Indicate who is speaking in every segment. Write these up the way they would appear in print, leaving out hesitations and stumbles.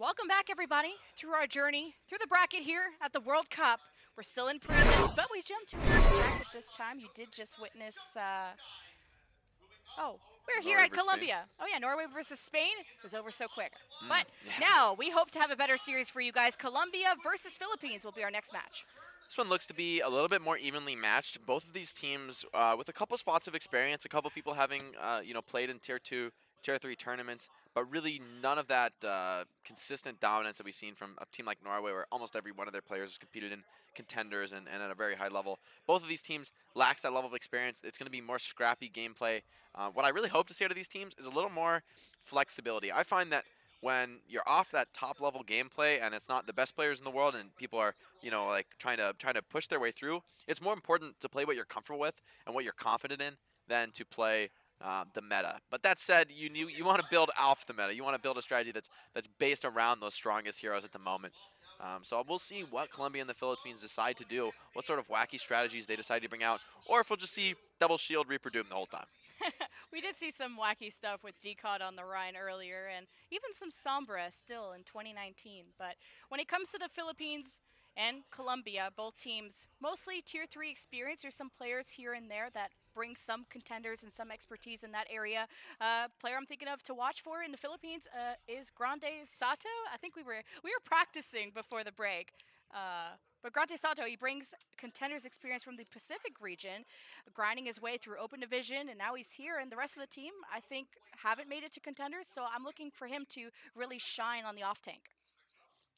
Speaker 1: Welcome back, everybody, through our journey through the bracket here at the World Cup. We're still in prelims, but we jumped to a different bracket this time. You did just witness. We're here
Speaker 2: Norway
Speaker 1: at
Speaker 2: versus Spain.
Speaker 1: Colombia. Oh yeah, Norway versus Spain. It was over so quick. But
Speaker 2: Yeah.
Speaker 1: now we hope to have a better series for you guys. Colombia versus Philippines will be our next match.
Speaker 2: This one looks to be a little bit more evenly matched. Both of these teams, with a couple spots of experience, a couple people having, played in Tier 2, Tier 3 tournaments, but really none of that consistent dominance that we've seen from a team like Norway, where almost every one of their players has competed in contenders and at a very high level. Both of these teams lacks that level of experience. It's going to be more scrappy gameplay. What I really hope to see out of these teams is a little more flexibility. I find that when you're off that top level gameplay and it's not the best players in the world and people are like trying to push their way through. It's more important to play what you're comfortable with and what you're confident in than to play the meta. But that said, you want to build off the meta. You want to build a strategy that's based around those strongest heroes at the moment. So we'll see what Colombia and the Philippines decide to do, what sort of wacky strategies they decide to bring out, or if we'll just see double shield Reaper Doom the whole time.
Speaker 1: We did see some wacky stuff with Decod on the Rhine earlier, and even some Sombra still in 2019. But when it comes to the Philippines and Colombia, both teams mostly Tier 3 experience. There's some players here and there that bring some contenders and some expertise in that area. Player I'm thinking of to watch for in the Philippines is Grande Sato. I think we were practicing before the break. But Grande Sato, he brings contenders experience from the Pacific region, grinding his way through open division, and now he's here. And the rest of the team, I think, haven't made it to contenders, so I'm looking for him to really shine on the off tank.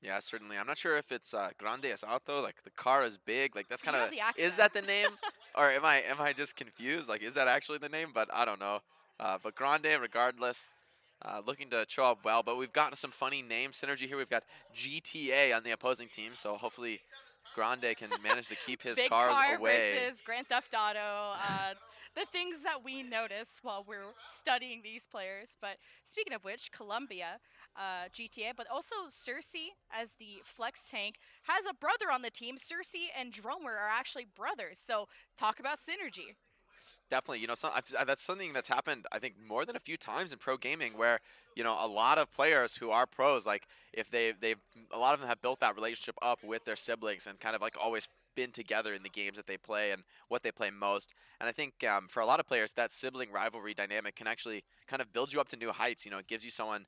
Speaker 2: Yeah, certainly. I'm not sure if it's Grande es Auto, like the car is big. Like that's
Speaker 1: You
Speaker 2: kind
Speaker 1: have
Speaker 2: of
Speaker 1: the
Speaker 2: is
Speaker 1: accent.
Speaker 2: that the name, or am I just confused? Like, is that actually the name? But I don't know. But Grande, regardless, looking to show up well. But we've gotten some funny name synergy here. We've got GTA on the opposing team, so hopefully Grande can manage to keep his
Speaker 1: Big
Speaker 2: cars
Speaker 1: car
Speaker 2: away.
Speaker 1: versus Grand Theft Auto. The things that we notice while we're studying these players. But speaking of which, Colombia, GTA, but also Cersei as the flex tank has a brother on the team. Cersei and Dromer are actually brothers. So talk about synergy.
Speaker 2: Definitely, that's something that's happened. I think more than a few times in pro gaming, where a lot of players who are pros, like if they've a lot of them have built that relationship up with their siblings and kind of like always been together in the games that they play and what they play most. And I think for a lot of players, that sibling rivalry dynamic can actually kind of build you up to new heights. It gives you someone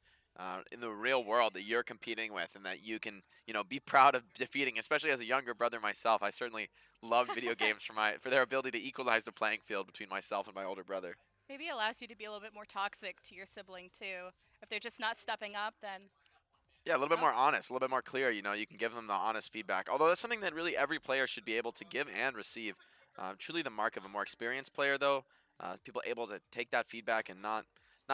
Speaker 2: in the real world that you're competing with and that you can be proud of defeating. Especially as a younger brother myself, I certainly loved video games for their ability to equalize the playing field between myself and my older brother.
Speaker 1: Maybe it allows you to be a little bit more toxic to your sibling too. If they're just not stepping up, then
Speaker 2: Yeah, a little bit
Speaker 1: well,
Speaker 2: more honest, a little bit more clear. You can give them the honest feedback. Although that's something that really every player should be able to give and receive. Truly the mark of a more experienced player, though. People able to take that feedback and not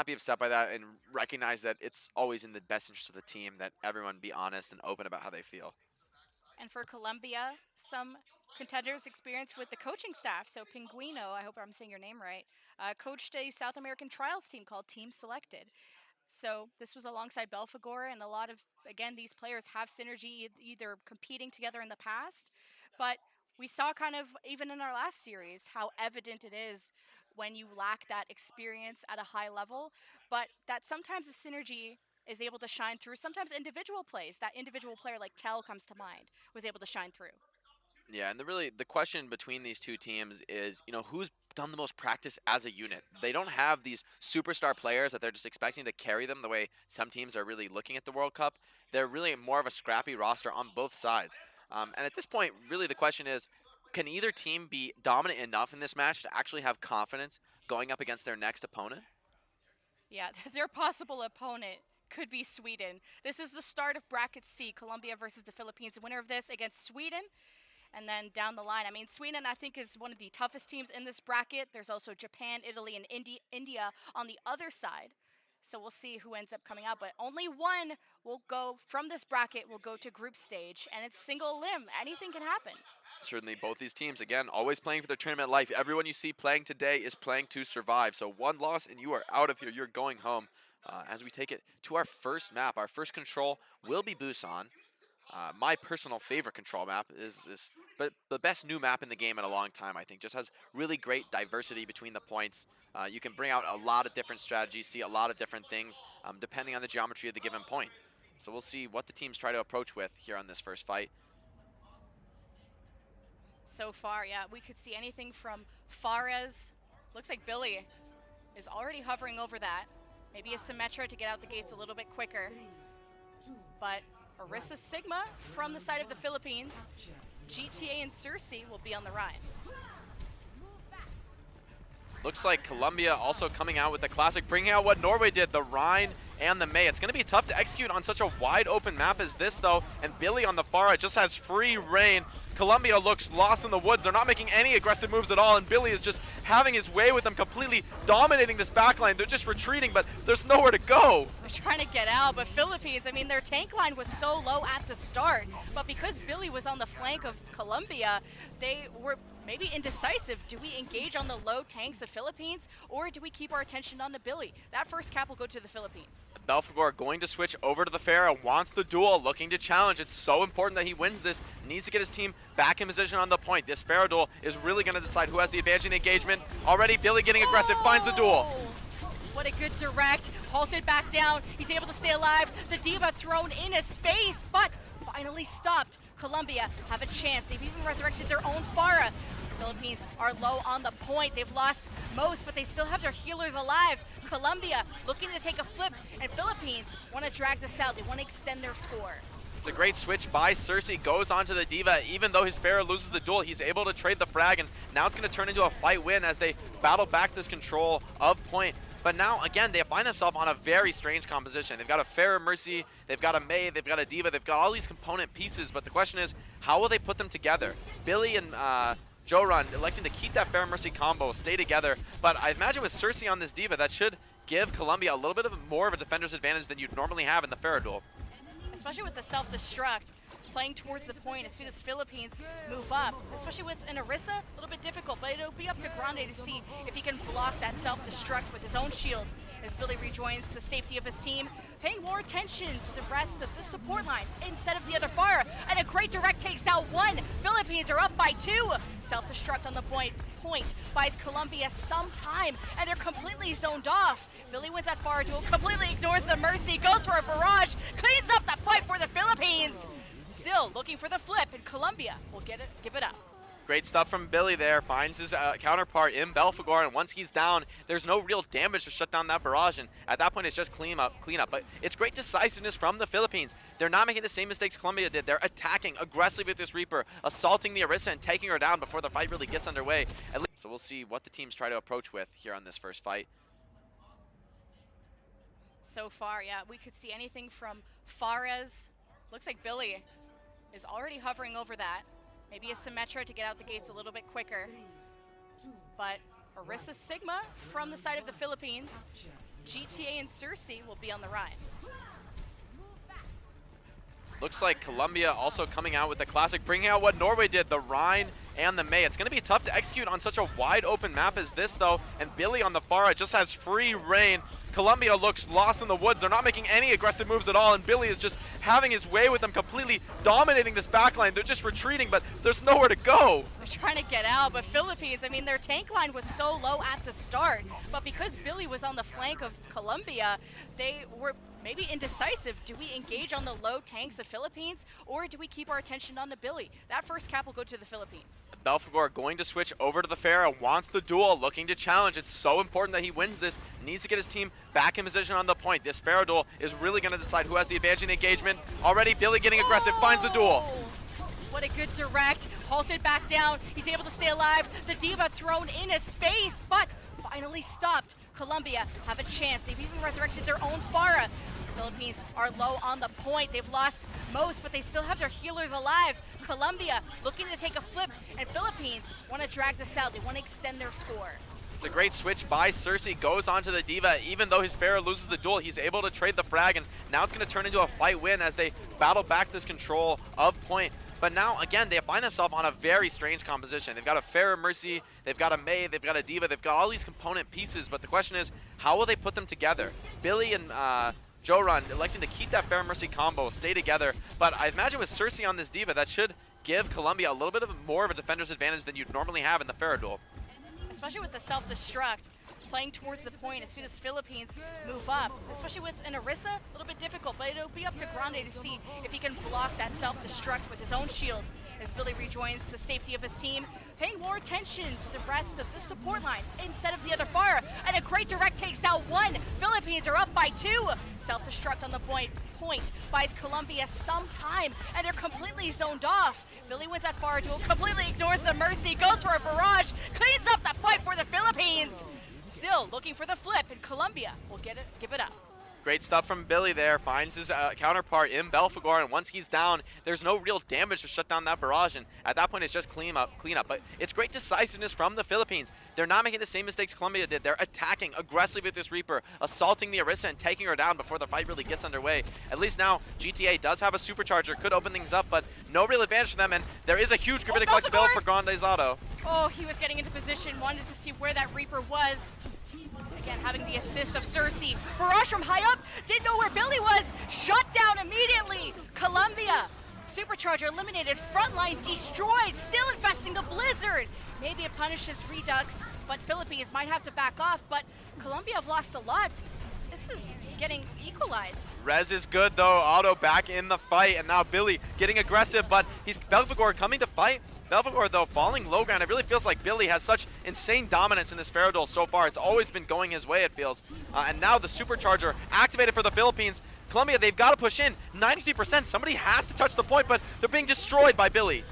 Speaker 2: be upset by that and recognize that it's always in the best interest of the team that everyone be honest and open about how they feel.
Speaker 1: and for Colombia, some contenders experience with the coaching staff. So Pinguino, I hope I'm saying your name right, coached a South American trials team called Team Selected. So this was alongside Belfagor, and a lot of again these players have synergy either competing together in the past, but we saw kind of even in our last series how evident it is when you lack that experience at a high level, but that sometimes the synergy is able to shine through. Sometimes individual plays, that individual player like Tell comes to mind, was able to shine through.
Speaker 2: Yeah, and the question between these two teams is, who's done the most practice as a unit. They don't have these superstar players that they're just expecting to carry them the way some teams are really looking at the World Cup. They're really more of a scrappy roster on both sides. And at this point, really the question is, can either team be dominant enough in this match to actually have confidence going up against their next opponent?
Speaker 1: Yeah, their possible opponent could be Sweden. This is the start of bracket C, Colombia versus the Philippines. The winner of this against Sweden. And then down the line, I mean, Sweden, I think, is one of the toughest teams in this bracket. There's also Japan, Italy, and India on the other side. So we'll see who ends up coming out. But only one will go from this bracket, will go to group stage. And it's single limb. Anything can happen.
Speaker 2: Certainly, both these teams, again, always playing for their tournament life. Everyone you see playing today is playing to survive. So one loss and you are out of here. You're going home. As we take it to our first map, our first control will be Busan. My personal favorite control map is but the best new map in the game in a long time, I think. Just has really great diversity between the points. You can bring out a lot of different strategies, see a lot of different things depending on the geometry of the given point. So we'll see what the teams try to approach with here on this first fight.
Speaker 1: So far, yeah, we could see anything from Fares. Looks like Billy is already hovering over that. Maybe a Symmetra to get out the gates a little bit quicker. But Orisa Sigma from the side of the Philippines, GTA and Cersei will be on the Rhine.
Speaker 2: Looks like Colombia also coming out with the classic, bringing out what Norway did, the Rhine and the May. It's going to be tough to execute on such a wide open map as this, though, and Billy on the far right just has free reign. Colombia looks lost in the woods. They're not making any aggressive moves at all, and Billy is just having his way with them, completely dominating this backline. They're just retreating, but there's nowhere to go.
Speaker 1: They're trying to get out, but Philippines, I mean, their tank line was so low at the start, but because Billy was on the flank of Colombia, they were maybe indecisive. Do we engage on the low tanks of Philippines, or do we keep our attention on the Billy? That first cap will go to the Philippines.
Speaker 2: Belfagor going to switch over to the Pharaoh, wants the duel, looking to challenge. It's so important that he wins this, needs to get his team back in position on the point. This Pharaoh duel is really going to decide who has the advantage in the engagement. Already Billy getting aggressive, finds the duel.
Speaker 1: What a good direct, halted back down. He's able to stay alive. The Diva thrown in a space, but finally stopped. Colombia have a chance. They've even resurrected their own Pharah. Philippines are low on the point. They've lost most, but they still have their healers alive. Colombia looking to take a flip, and Philippines want to drag this out. They want to extend their score.
Speaker 2: It's a great switch by Cersei, goes onto the Diva. Even though his Pharaoh loses the duel, he's able to trade the frag, and now it's going to turn into a fight win as they battle back this control of point. But now, again, they find themselves on a very strange composition. They've got a Pharaoh Mercy, they've got a May, they've got a Diva, they've got all these component pieces, but the question is, how will they put them together? Billy and Joran electing to keep that Pharaoh Mercy combo, stay together, but I imagine with Cersei on this Diva, that should give Colombia a little bit of more of a defender's advantage than you'd normally have in the Pharaoh duel.
Speaker 1: Especially with the self-destruct, playing towards the point as soon as Philippines move up, especially with an Orisa, a little bit difficult, but it'll be up to Grande to see if he can block that self-destruct with his own shield as Billy rejoins the safety of his team, paying more attention to the rest of the support line instead of the other Pharah, and a great direct takes out one. Philippines are up by 2. Self-destruct on the point buys Colombia some time, and they're completely zoned off. Billy wins that Pharah duel, completely ignores the Mercy, goes for a barrage, cleans up the fight for the Philippines. Still looking for the flip, and Colombia will give it up.
Speaker 2: Great stuff from Billy there, finds his counterpart in Belfagor, and once he's down, there's no real damage to shut down that barrage, and at that point it's just clean up. But it's great decisiveness from the Philippines. They're not making the same mistakes Colombia did. They're attacking aggressively with this Reaper, assaulting the Orisa and taking her down before the fight really gets underway. So we'll see what the teams try to approach with here on this first fight.
Speaker 1: So far, yeah, we could see anything from Fares. Looks like Billy is already hovering over that. Maybe a Symmetra to get out the gates a little bit quicker. But Orisa Sigma from the side of the Philippines, GTA and Cersei will be on the Rhine.
Speaker 2: Looks like Colombia also coming out with the classic, bringing out what Norway did, the Rhine and the May. It's going to be tough to execute on such a wide open map as this, though, and Billy on the far right just has free reign. Colombia looks lost in the woods. They're not making any aggressive moves at all, and Billy is just having his way with them, completely dominating this backline. They're just retreating, but there's nowhere to go.
Speaker 1: They're trying to get out, but Philippines, I mean, their tank line was so low at the start, but because Billy was on the flank of Colombia, they were maybe indecisive. Do we engage on the low tanks of Philippines, or do we keep our attention on the Billy? That first cap will go to the Philippines.
Speaker 2: Belfagor going to switch over to the Pharaoh, wants the duel, looking to challenge. It's so important that he wins this, needs to get his team back in position on the point. This Pharaoh duel is really going to decide who has the advantage in the engagement. Already Billy getting aggressive, finds the duel.
Speaker 1: What a good direct, halted back down. He's able to stay alive. The Diva thrown in a space, but finally stopped. Colombia have a chance. They've even resurrected their own Pharah. Philippines are low on the point. They've lost most, but they still have their healers alive. Colombia looking to take a flip, and Philippines want to drag this out. They want to extend their score.
Speaker 2: It's a great switch by Cersei, goes onto the Diva. Even though his Pharaoh loses the duel, he's able to trade the frag, and now it's going to turn into a fight win as they battle back this control of point. But now, again, they find themselves on a very strange composition. They've got a Pharaoh Mercy, they've got a May, they've got a Diva, they've got all these component pieces, but the question is, how will they put them together? Billy and Joran electing to keep that Pharaoh Mercy combo, stay together, but I imagine with Cersei on this Diva, that should give Colombia a little bit more of a defender's advantage than you'd normally have in the Pharaoh duel.
Speaker 1: Especially with the self-destruct, playing towards the point as soon as Philippines move up, especially with an Orisa, a little bit difficult, but it'll be up to Grande to see if he can block that self-destruct with his own shield as Billy rejoins the safety of his team, paying more attention to the rest of the support line instead of the other fire, and a great direct takes out one. Philippines are up by 2. Self-destruct on the point buys Colombia some time, and they're completely zoned off. Billy wins that fire duel, completely ignores the mercy, goes for a barrage, cleans up the fight for the Philippines. Still looking for the flip, and Colombia will give it up.
Speaker 2: Great stuff from Billy there, finds his counterpart in Belfagor, and once he's down, there's no real damage to shut down that barrage, and at that point it's just clean up. But it's great decisiveness from the Philippines. They're not making the same mistakes Colombia did. They're attacking aggressively with this Reaper, assaulting the Orisa and taking her down before the fight really gets underway. At least now, GTA does have a supercharger, could open things up, but no real advantage for them, and there is a huge gravitic flexibility for Grande's auto.
Speaker 1: Oh, he was getting into position, wanted to see where that Reaper was. Again, having the assist of Cersei. Barrage from high up, didn't know where Billy was. Shut down immediately. Colombia, supercharger eliminated, frontline destroyed, still infesting the Blizzard. Maybe it punishes Redux, but Philippines might have to back off, but Colombia have lost a lot. This is getting equalized.
Speaker 2: Rez is good though, Auto back in the fight, and now Billy getting aggressive, but he's Belfagor coming to fight. Belfagor, though, falling low ground. It really feels like Billy has such insane dominance in this Pharaoh duel so far. It's always been going his way, it feels. And now the supercharger activated for the Philippines. Colombia, they've got to push in. 93%. Somebody has to touch the point, but they're being destroyed by Billy.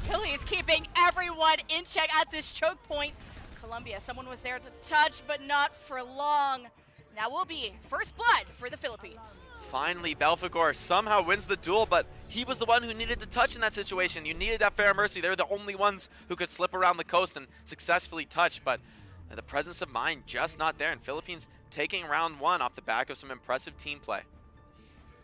Speaker 1: Billy is keeping everyone in check at this choke point. Colombia, someone was there to touch, but not for long. Now will be first blood for the Philippines.
Speaker 2: Finally, Belfagor somehow wins the duel, but he was the one who needed the touch in that situation. You needed that fair mercy. They were the only ones who could slip around the coast and successfully touch, but the presence of mind just not there, and Philippines taking round 1 off the back of some impressive team play.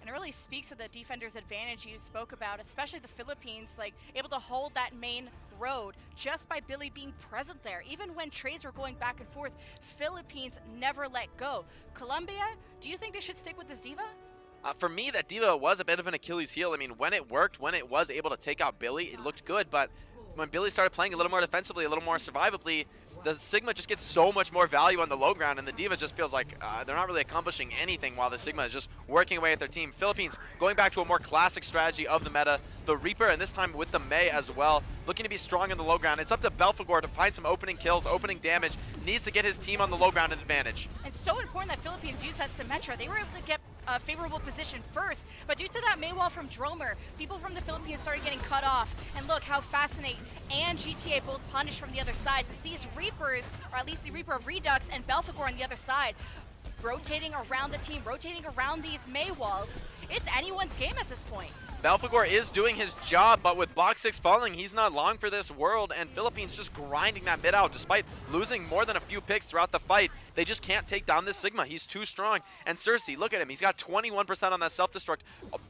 Speaker 1: And it really speaks of the defender's advantage you spoke about, especially the Philippines, like able to hold that main road just by Billy being present there. Even when trades were going back and forth, Philippines never let go. Colombia, do you think they should stick with this diva?
Speaker 2: For me, that diva was a bit of an Achilles heel. I mean, when it worked, when it was able to take out Billy, it looked good, but when Billy started playing a little more defensively, a little more survivably, the Sigma just gets so much more value on the low ground, and the Diva just feels like they're not really accomplishing anything while the Sigma is just working away at their team. Philippines going back to a more classic strategy of the meta, the Reaper, and this time with the Mei as well, looking to be strong in the low ground. It's up to Belfagor to find some opening kills, opening damage, needs to get his team on the low ground an advantage.
Speaker 1: It's so important that Philippines use that Symmetra. They were able to get a favorable position first, but due to that Mei wall from Dromer, people from the Philippines started getting cut off. And look how Fascinate and GTA both punished from the other sides as these Reapers, or at least the Reaper of Redux and Belfagor on the other side, rotating around the team, rotating around these Mei walls. It's anyone's game at this point.
Speaker 2: Belfagor is doing his job, but with box 6 falling, he's not long for this world, and Philippines just grinding that mid out. Despite losing more than a few picks throughout the fight, they just can't take down this Sigma. He's too strong. And Cersei, look at him. He's got 21% on that self-destruct,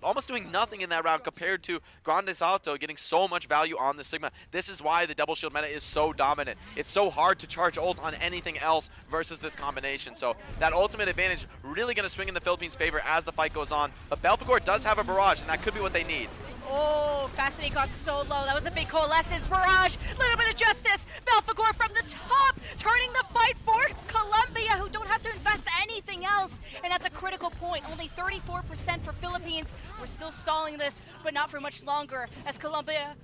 Speaker 2: almost doing nothing in that round compared to Grande's Auto getting so much value on the Sigma. This is why the double shield meta is so dominant. It's so hard to charge ult on anything else versus this combination. So that ultimate advantage really going to swing in the Philippines' favor as the fight goes on. But Belfagor does have a barrage, and that could be what they need.
Speaker 1: Oh, Fascinate got so low. That was a big coalescence. Barrage, little bit of justice. Belfagor from the top, turning the fight for Colombia, who don't have to invest anything else. And at the critical point, only 34% for Philippines. We're still stalling this, but not for much longer, as Colombia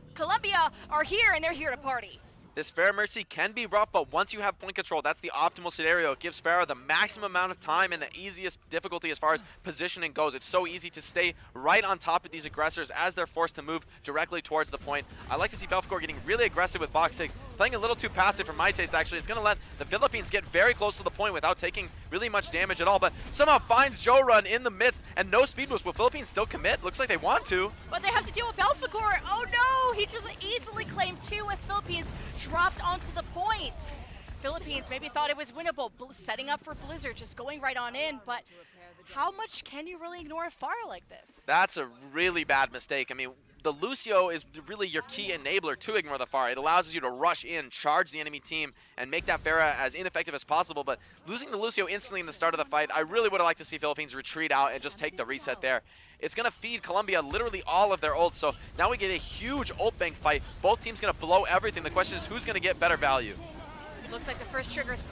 Speaker 1: are here, and they're here to party.
Speaker 2: This Fair Mercy can be rough, but once you have point control, that's the optimal scenario. It gives Farah the maximum amount of time and the easiest difficulty as far as positioning goes. It's so easy to stay right on top of these aggressors as they're forced to move directly towards the point. I like to see Belfagor getting really aggressive with box 6, playing a little too passive for my taste, actually. It's going to let the Philippines get very close to the point without taking really much damage at all, but somehow finds Joe Run in the midst and no speed boost. Will Philippines still commit? Looks like they want to.
Speaker 1: But they have to deal with Belfagor. Oh no, he just easily claimed 2 as Philippines dropped onto the point. Philippines maybe thought it was winnable, setting up for Blizzard, just going right on in, but how much can you really ignore a fire like this?
Speaker 2: That's a really bad mistake. I mean, the Lucio is really your key enabler to ignore the fire. It allows you to rush in, charge the enemy team, and make that Pharah as ineffective as possible, but losing the Lucio instantly in the start of the fight, I really would have liked to see Philippines retreat out and just take the reset there. It's going to feed Colombia literally all of their ults, so now we get a huge ult bank fight. Both teams going to blow everything. The question is who's going to get better value?
Speaker 1: Looks like the first trigger is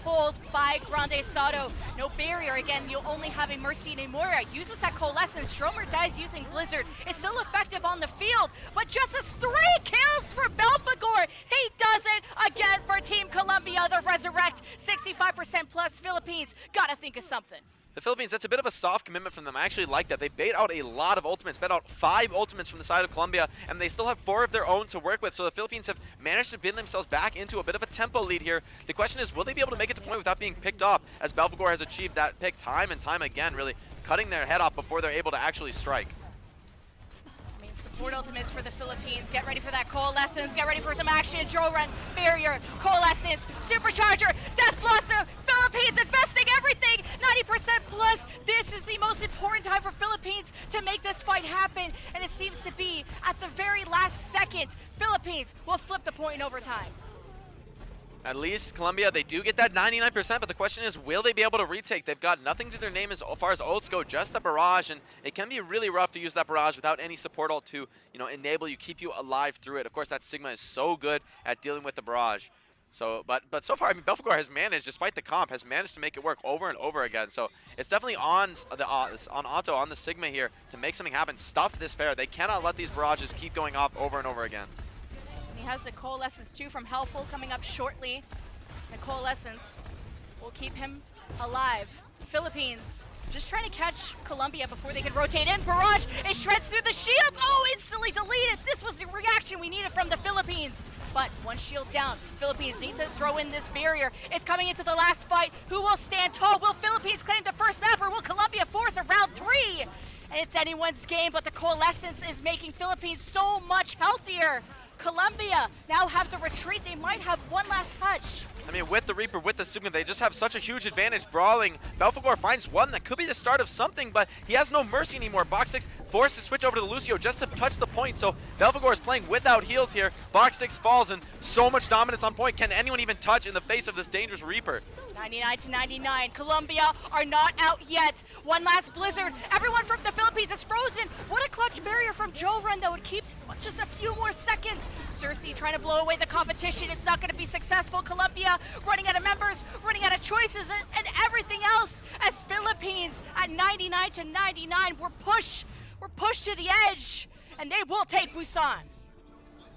Speaker 1: pulled by Grande Sato. No barrier. Again, you'll only have a Mercy Nemora. Uses that Coalescence. Stromer dies using Blizzard. It's still effective on the field, but just as 3 kills for Belfagor. He does it again for Team Colombia. The Resurrect, 65% plus Philippines. Gotta think of something.
Speaker 2: The Philippines, that's a bit of a soft commitment from them. I actually like that. They bait out a lot of ultimates, bait out 5 ultimates from the side of Colombia, and they still have 4 of their own to work with. So the Philippines have managed to bin themselves back into a bit of a tempo lead here. The question is, will they be able to make it to point without being picked off, as Belfagor has achieved that pick time and time again, really cutting their head off before they're able to actually strike.
Speaker 1: Support ultimates for the Philippines. Get ready for that Coalescence. Get ready for some action. Drill run, barrier, Coalescence, Supercharger, Death Blossom. Philippines infesting everything. 90% plus. This is the most important time for Philippines to make this fight happen. And it seems to be at the very last second. Philippines will flip the point in overtime.
Speaker 2: At least Colombia, they do get that 99%, but the question is, will they be able to retake? They've got nothing to their name as far as ults go, just the barrage, and it can be really rough to use that barrage without any support ult to, enable you, keep you alive through it. Of course, that Sigma is so good at dealing with the barrage. So, but so far, I mean, Belfagor has managed, despite the comp, has managed to make it work over and over again. So it's definitely on Otto, on the Sigma here, to make something happen, stuff this fair. They cannot let these barrages keep going off over and over again.
Speaker 1: He has the Coalescence too from Helpful coming up shortly. The Coalescence will keep him alive. Philippines just trying to catch Colombia before they can rotate in. Barrage, it shreds through the shield. Oh, instantly deleted. This was the reaction we needed from the Philippines. But one shield down. Philippines need to throw in this barrier. It's coming into the last fight. Who will stand tall? Will Philippines claim the first map, or will Colombia force a round 3? And it's anyone's game, but the Coalescence is making Philippines so much healthier. Colombia now have to retreat. They might have one last touch.
Speaker 2: I mean, with the Reaper, with the Sigma, they just have such a huge advantage brawling. Belfagor finds one that could be the start of something, but he has no mercy anymore. Box 6 forced to switch over to Lucio just to touch the point, so Belfagor is playing without heals here. Box 6 falls, and so much dominance on point. Can anyone even touch in the face of this dangerous Reaper?
Speaker 1: 99 to 99. Colombia are not out yet. One last Blizzard. Everyone from the Philippines is frozen. What a clutch barrier from Joran, though. It keeps just a few more seconds. Cersei trying to blow away the competition. It's not going to be successful. Colombia running out of members, running out of choices, and everything else. As Philippines at 99 to 99, we're pushed to the edge, and they will take Busan.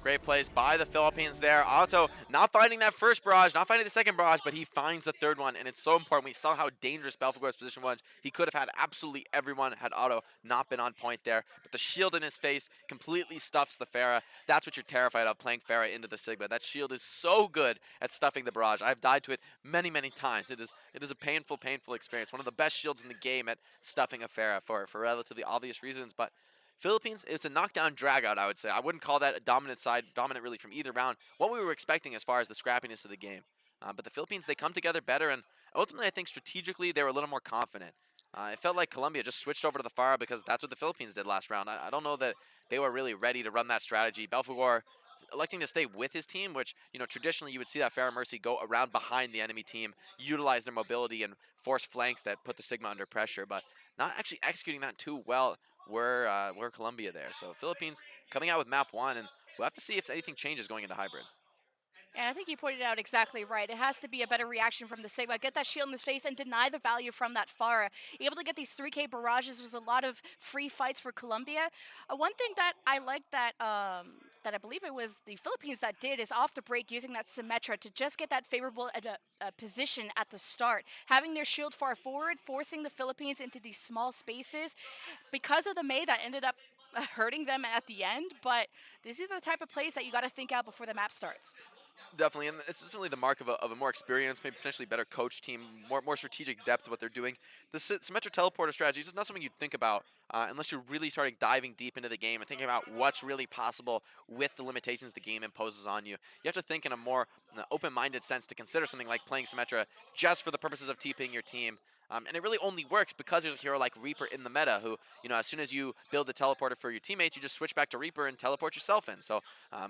Speaker 2: Great plays by the Philippines there. Otto not finding that first barrage, not finding the second barrage, but he finds the third one, and it's so important. We saw how dangerous Belfagor's position was. He could have had absolutely everyone had Otto not been on point there, but the shield in his face completely stuffs the Pharah. That's what you're terrified of, playing Pharah into the Sigma. That shield is so good at stuffing the barrage. I've died to it many, many times. It is a painful, painful experience. One of the best shields in the game at stuffing a Pharah for relatively obvious reasons, but Philippines, it's a knockdown drag-out, I would say. I wouldn't call that a dominant side, dominant really from either round. What we were expecting as far as the scrappiness of the game. But the Philippines, they come together better, and ultimately I think strategically they were a little more confident. It felt like Colombia just switched over to the Pharah because that's what the Philippines did last round. I don't know that they were really ready to run that strategy. Belfagor electing to stay with his team, which, traditionally you would see that Pharah Mercy go around behind the enemy team, utilize their mobility and force flanks that put the Sigma under pressure, but not actually executing that too well were Colombia there. So Philippines coming out with map 1, and we'll have to see if anything changes going into hybrid.
Speaker 1: And I think you pointed out exactly right. It has to be a better reaction from the Sigma. Get that shield in his face and deny the value from that Pharah. Able to get these 3K barrages was a lot of free fights for Colombia. One thing that I like that that I believe it was the Philippines that did is off the break using that Symmetra to just get that favorable position at the start. Having their shield far forward, forcing the Philippines into these small spaces. Because of the Mei, that ended up hurting them at the end, but these are the type of plays that you got to think out before the map starts.
Speaker 2: Definitely, and it's definitely the mark of a more experienced, maybe potentially better coach team, more strategic depth to what they're doing. The symmetric teleporter strategy is just not something you'd think about unless you're really starting diving deep into the game and thinking about what's really possible with the limitations the game imposes on you. You have to think in a more open-minded sense to consider something like playing Symmetra just for the purposes of TPing your team. And it really only works because there's a hero like Reaper in the meta who, as soon as you build the teleporter for your teammates, you just switch back to Reaper and teleport yourself in. So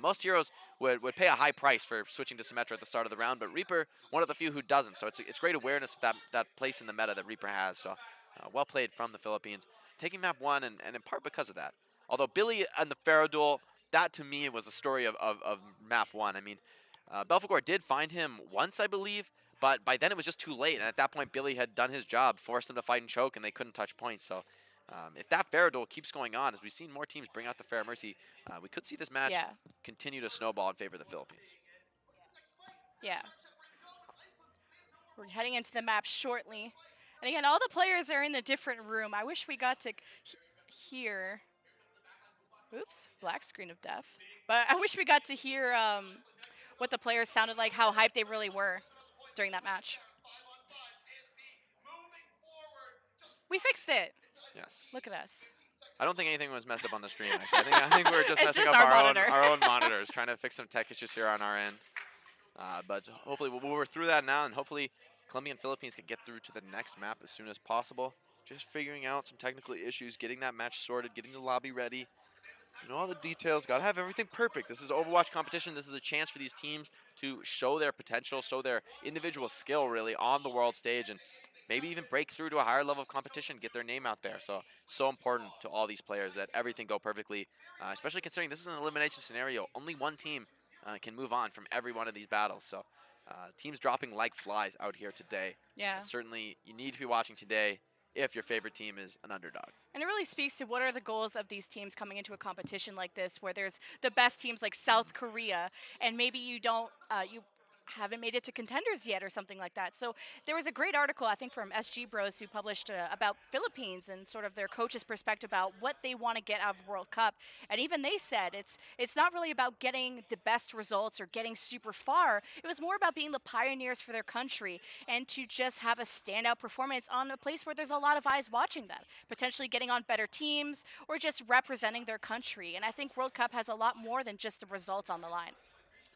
Speaker 2: most heroes would pay a high price for switching to Symmetra at the start of the round, but Reaper, one of the few who doesn't. So it's great awareness of that place in the meta that Reaper has. So well played from the Philippines. Taking map 1, and in part because of that. Although Billy and the Pharaoh duel, that to me was a story of map 1. I mean, Belfagor did find him once, I believe, but by then it was just too late. And at that point, Billy had done his job, forced them to fight and choke, and they couldn't touch points. So if that Pharah duel keeps going on, as we've seen more teams bring out the Pharah Mercy, we could see this match
Speaker 1: Yeah,
Speaker 2: continue to snowball in favor of the Philippines.
Speaker 1: yeah. We're heading into the map shortly. And again, all the players are in a different room. I wish we got to hear. Oops, black screen of death. But I wish we got to hear what the players sounded like, how hyped they really were during that match. We fixed it.
Speaker 2: Yes.
Speaker 1: Look at us.
Speaker 2: I don't think anything was messed up on the stream. Actually, I think we were just
Speaker 1: It's
Speaker 2: messing
Speaker 1: just
Speaker 2: up
Speaker 1: our
Speaker 2: our own
Speaker 1: monitor.
Speaker 2: our own monitors, trying to fix some tech issues here on our end. But hopefully we're through that now, and hopefully Colombia and Philippines can get through to the next map as soon as possible. Just figuring out some technical issues, getting that match sorted, getting the lobby ready. You know all the details. Got to have everything perfect. This is Overwatch competition. This is a chance for these teams to show their potential, show their individual skill really on the world stage, and maybe even break through to a higher level of competition, get their name out there. So important to all these players that everything go perfectly, especially considering this is an elimination scenario. Only one team can move on from every one of these battles. So teams dropping like flies out here today.
Speaker 1: Yeah.
Speaker 2: Certainly, you need to be watching today if your favorite team is an underdog.
Speaker 1: And it really speaks to what are the goals of these teams coming into a competition like this, where there's the best teams like South Korea, and maybe you haven't made it to contenders yet or something like that. So there was a great article, I think, from SG Bros who published about Philippines and sort of their coach's perspective about what they want to get out of World Cup. And even they said it's not really about getting the best results or getting super far. It was more about being the pioneers for their country and to just have a standout performance on a place where there's a lot of eyes watching them, potentially getting on better teams or just representing their country. And I think World Cup has a lot more than just the results on the line.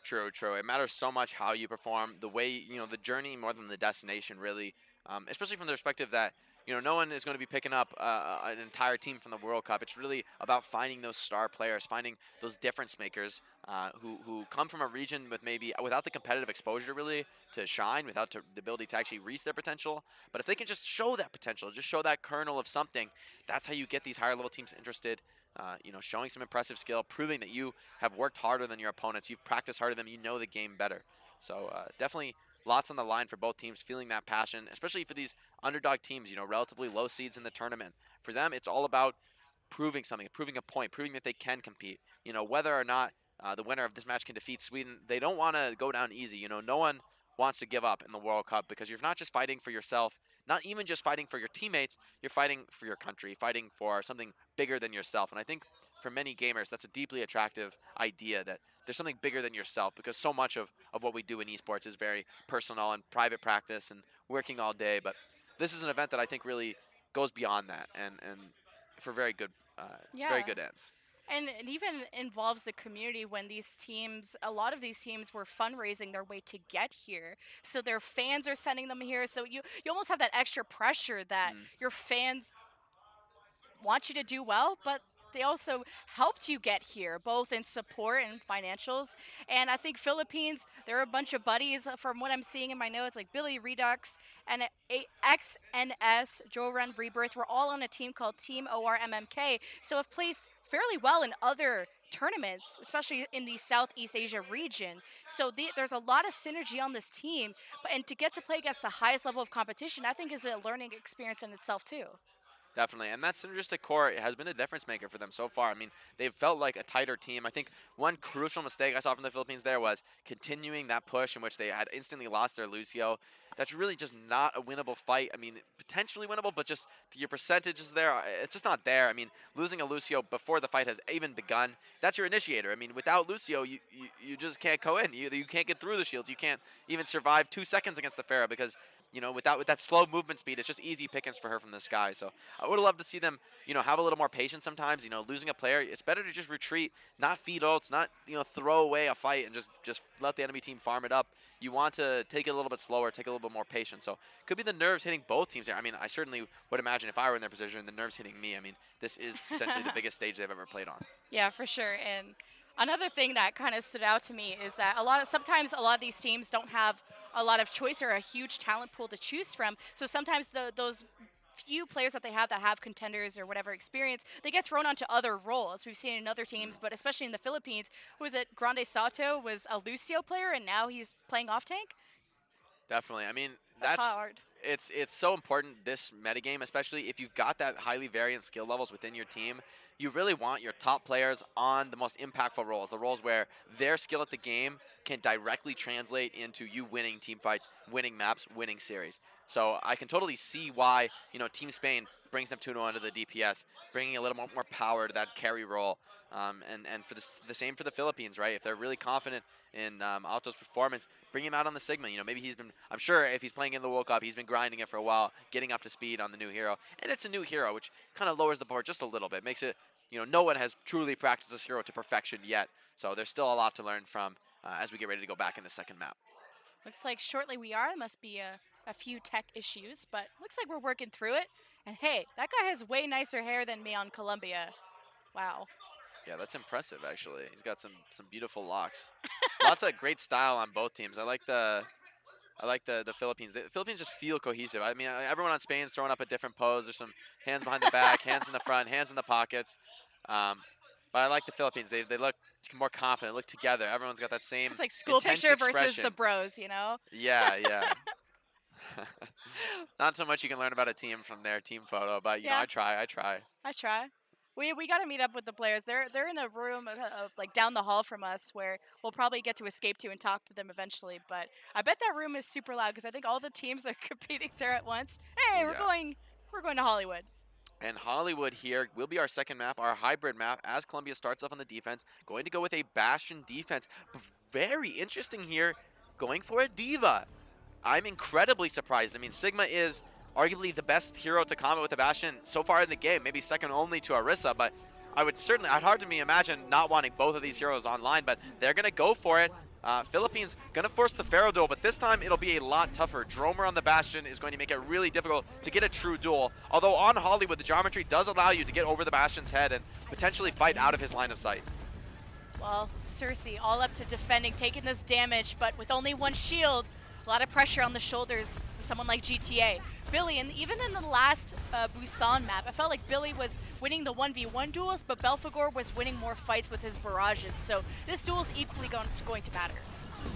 Speaker 2: True, true. It matters so much how you perform, the way, the journey more than the destination, really. Especially from the perspective that, no one is going to be picking up an entire team from the World Cup. It's really about finding those star players, finding those difference makers who come from a region with maybe without the competitive exposure really to shine, without the ability to actually reach their potential. But if they can just show that potential, just show that kernel of something, that's how you get these higher level teams interested. Showing some impressive skill, proving that you have worked harder than your opponents, you've practiced harder than them, you know the game better. So definitely lots on the line for both teams, feeling that passion, especially for these underdog teams, relatively low seeds in the tournament. For them, it's all about proving something, proving a point, proving that they can compete. Whether or not the winner of this match can defeat Sweden, they don't want to go down easy. No one wants to give up in the World Cup because you're not just fighting for yourself, not even just fighting for your teammates, you're fighting for your country, fighting for something bigger than yourself. And I think for many gamers, that's a deeply attractive idea that there's something bigger than yourself because so much of what we do in esports is very personal and private practice and working all day. But this is an event that I think really goes beyond that and for very
Speaker 1: Yeah.
Speaker 2: good ends.
Speaker 1: And it even involves the community when these teams, a lot of these teams were fundraising their way to get here. So their fans are sending them here. So you almost have that extra pressure that
Speaker 2: Mm,
Speaker 1: your fans want you to do well, but they also helped you get here, both in support and financials. And I think Philippines, there are a bunch of buddies from what I'm seeing in my notes, like Billy Redux and XNS, Joe Run Rebirth. We're all on a team called Team ORMMK. So have placed fairly well in other tournaments, especially in the Southeast Asia region. So there's a lot of synergy on this team. And to get to play against the highest level of competition, I think is a learning experience in itself, too.
Speaker 2: definitely, and that synergistic core has been a difference maker for them so far. I mean, they've felt like a tighter team. I think one crucial mistake I saw from the Philippines there was continuing that push in which they had instantly lost their Lucio. That's really just not a winnable fight. I mean, potentially winnable, but just your percentages there, it's just not there. I mean, losing a Lucio before the fight has even begun, that's your initiator. I mean, without Lucio, you just can't go in. You can't get through the shields. You can't even survive 2 seconds against the Pharah because, with that slow movement speed, it's just easy pickings for her from the sky. So I would have loved to see them, have a little more patience sometimes. Losing a player, it's better to just retreat, not feed ults, not, throw away a fight and just let the enemy team farm it up. You want to take it a little bit slower, take a little bit more patience. So could be the nerves hitting both teams here. I mean, I certainly would imagine if I were in their position, the nerves hitting me. I mean, this is potentially the biggest stage they've ever played on.
Speaker 1: Yeah, for sure. And another thing that kind of stood out to me is that sometimes a lot of these teams don't have a lot of choice or a huge talent pool to choose from. So sometimes those few players that they have that have contenders or whatever experience, they get thrown onto other roles. We've seen it in other teams, but especially in the Philippines, who was it? Grande Sato was a Lucio player, and now he's playing off tank.
Speaker 2: Definitely. I mean,
Speaker 1: That's
Speaker 2: that's
Speaker 1: hard.
Speaker 2: it's so important this metagame, especially if you've got that highly variant skill levels within your team. You really want your top players on the most impactful roles, the roles where their skill at the game can directly translate into you winning team fights, winning maps, winning series. So I can totally see why Team Spain brings Neptuno under the DPS, bringing a little more power to that carry role. And for the same for the Philippines, right? If they're really confident in Alto's performance, bring him out on the Sigma. Maybe he's been, I'm sure if he's playing in the World Cup, he's been grinding it for a while, getting up to speed on the new hero. And it's a new hero, which kind of lowers the bar just a little bit. Makes it, no one has truly practiced this hero to perfection yet. So there's still a lot to learn from as we get ready to go back in the second map.
Speaker 1: Looks like shortly we are. Must be a few tech issues, but looks like we're working through it. And hey, that guy has way nicer hair than me on Colombia. Wow.
Speaker 2: Yeah, that's impressive, actually. He's got some beautiful locks. Lots of great style on both teams. I like the Philippines. The Philippines just feel cohesive. I mean, everyone on Spain's throwing up a different pose. There's some hands behind the back, hands in the front, hands in the pockets. Um, but I like the Philippines. They look more confident, look together. Everyone's got that same
Speaker 1: It's like school
Speaker 2: intense
Speaker 1: picture versus
Speaker 2: expression.
Speaker 1: the bros.
Speaker 2: Yeah, yeah. Not so much you can learn about a team from their team photo, but
Speaker 1: Yeah.
Speaker 2: I try.
Speaker 1: I try. We got to meet up with the players. They're in a room like down the hall from us where we'll probably get to escape to and talk to them eventually. But I bet that room is super loud because I think all the teams are competing there at once. Hey,
Speaker 2: Oh,
Speaker 1: we're
Speaker 2: yeah.
Speaker 1: going to Hollywood.
Speaker 2: And Hollywood here will be our second map, our hybrid map, as Colombia starts off on the defense. Going to go with a Bastion defense. But very interesting here, going for a Diva. I'm incredibly surprised. I mean, Sigma is arguably the best hero to combat with a Bastion so far in the game, maybe second only to Orisa, but I'd hard to me imagine not wanting both of these heroes online, but they're going to go for it. Philippines going to force the Pharaoh duel, but this time it'll be a lot tougher. Dromer on the Bastion is going to make it really difficult to get a true duel. Although on Hollywood, the geometry does allow you to get over the Bastion's head and potentially fight out of his line of sight.
Speaker 1: Well, Cersei all up to defending, taking this damage, but with only one shield, a lot of pressure on the shoulders of someone like GTA. Billy, and even in the last Busan map, I felt like Billy was winning the 1v1 duels, but Belphegor was winning more fights with his barrages. So this duel is equally going to matter.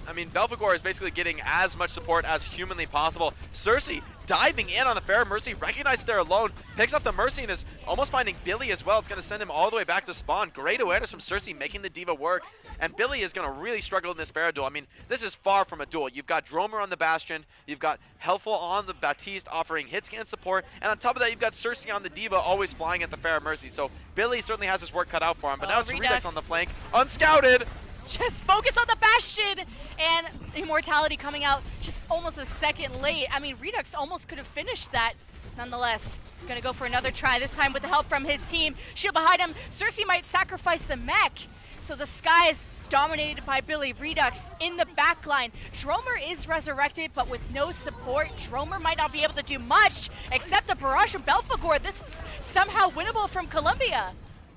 Speaker 2: I mean, Belphegor is basically getting as much support as humanly possible. Cersei diving in on the Fair Mercy, recognizes they're alone, picks up the Mercy and is almost finding Billy as well. It's going to send him all the way back to spawn. Great awareness from Cersei, making the Diva work. And Billy is going to really struggle in this Pharaoh duel. I mean, this is far from a duel. You've got Dromer on the Bastion, you've got Helpful on the Baptiste offering hit scan support, and on top of that, you've got Cersei on the Diva always flying at the Fair Mercy. So Billy certainly has his work cut out for him, but now it's Redux on the flank, unscouted.
Speaker 1: Just focus on the Bastion, and Immortality coming out just almost a second late. I mean, Redux almost could have finished that. Nonetheless, he's going to go for another try, this time with the help from his team. Shield behind him. Cersei might sacrifice the mech. So the skies dominated by Billy. Redux in the backline. Dromer is resurrected, but with no support, Dromer might not be able to do much except the barrage from Belphegor. This is somehow winnable from Colombia.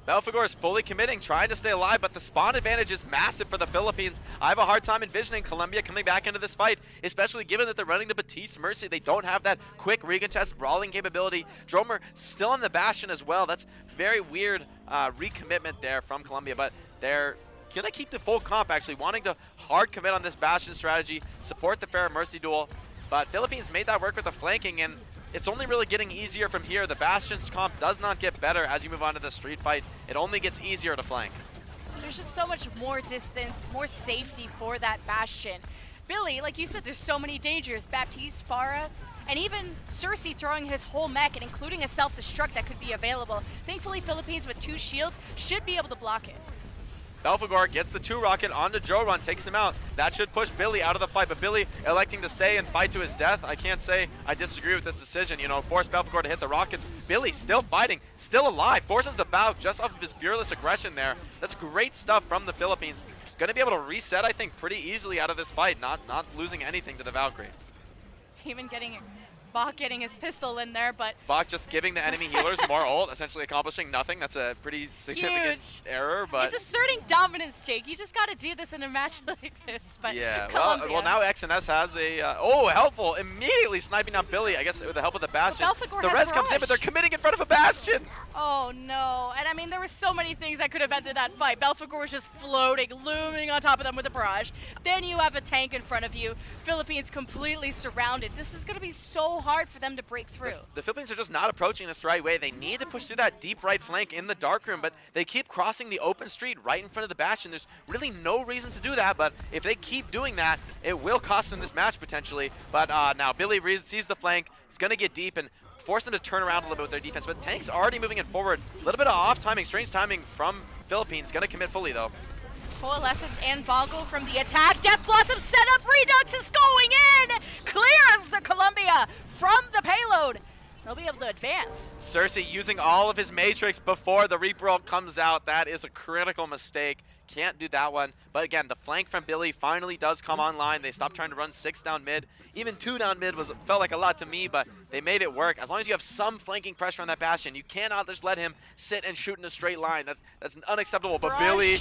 Speaker 2: Belphegor is fully committing, trying to stay alive, but the spawn advantage is massive for the Philippines. I have a hard time envisioning Colombia coming back into this fight, especially given that they're running the Baptiste Mercy. They don't have that quick recontest brawling capability. Dromer still on the Bastion as well. That's very weird recommitment there from Colombia, but they're going to keep the full comp, actually, wanting to hard commit on this Bastion strategy, support the Fair Mercy duel. But Philippines made that work with the flanking, and it's only really getting easier from here. The Bastion's comp does not get better as you move on to the street fight. It only gets easier to flank.
Speaker 1: There's just so much more distance, more safety for that Bastion. Billy, like you said, there's so many dangers. Baptiste, Farah, and even Cersei throwing his whole mech and including a self-destruct that could be available. Thankfully, Philippines with 2 shields should be able to block it.
Speaker 2: Belphegor gets the 2-rocket onto Joran, takes him out. That should push Billy out of the fight, but Billy electing to stay and fight to his death. I can't say I disagree with this decision. Force Belphegor to hit the rockets. Billy still fighting, still alive, forces the bow just off of his fearless aggression there. That's great stuff from the Philippines. Going to be able to reset, I think, pretty easily out of this fight, not losing anything to the Valkyrie.
Speaker 1: Even getting Bach getting his pistol in there, but
Speaker 2: Bach just giving the enemy healers more ult, essentially accomplishing nothing. That's a pretty significant
Speaker 1: huge
Speaker 2: error, but
Speaker 1: it's asserting dominance, Jake. You just got to do this in a match like this. But
Speaker 2: yeah,
Speaker 1: Colombia.
Speaker 2: well now XNS has a oh, helpful, immediately sniping down Billy. I guess with the help of the Bastion.
Speaker 1: Belphegor
Speaker 2: The
Speaker 1: has
Speaker 2: res comes in,
Speaker 1: Barrage.
Speaker 2: but they're committing in front of a Bastion.
Speaker 1: Oh no, and I mean there were so many things that could have ended that fight. Belphegor was just floating, looming on top of them with a barrage. Then you have a tank in front of you. Philippines completely surrounded. This is going to be so hard for them to break through.
Speaker 2: The Philippines are just not approaching this the right way. They need to push through that deep right flank in the dark room, but they keep crossing the open street right in front of the Bastion. There's really no reason to do that, but if they keep doing that, it will cost them this match potentially. But now Billy sees the flank. He's going to get deep and force them to turn around a little bit with their defense, but Tank's already moving it forward. A little bit of off timing, strange timing from Philippines. Going to commit fully though.
Speaker 1: Coalescence and Bongo from the attack. Death Blossom set up. Redux is going in. Clears the Colombia from the payload. They'll be able to advance.
Speaker 2: Cersei using all of his Matrix before the Reaper ult comes out. That is a critical mistake. Can't do that one. But again, the flank from Billy finally does come online. They stopped trying to run 6 down mid. Even 2 down mid felt like a lot to me, but they made it work. As long as you have some flanking pressure on that Bastion, you cannot just let him sit and shoot in a straight line. That's unacceptable. But
Speaker 1: Rush.
Speaker 2: Billy,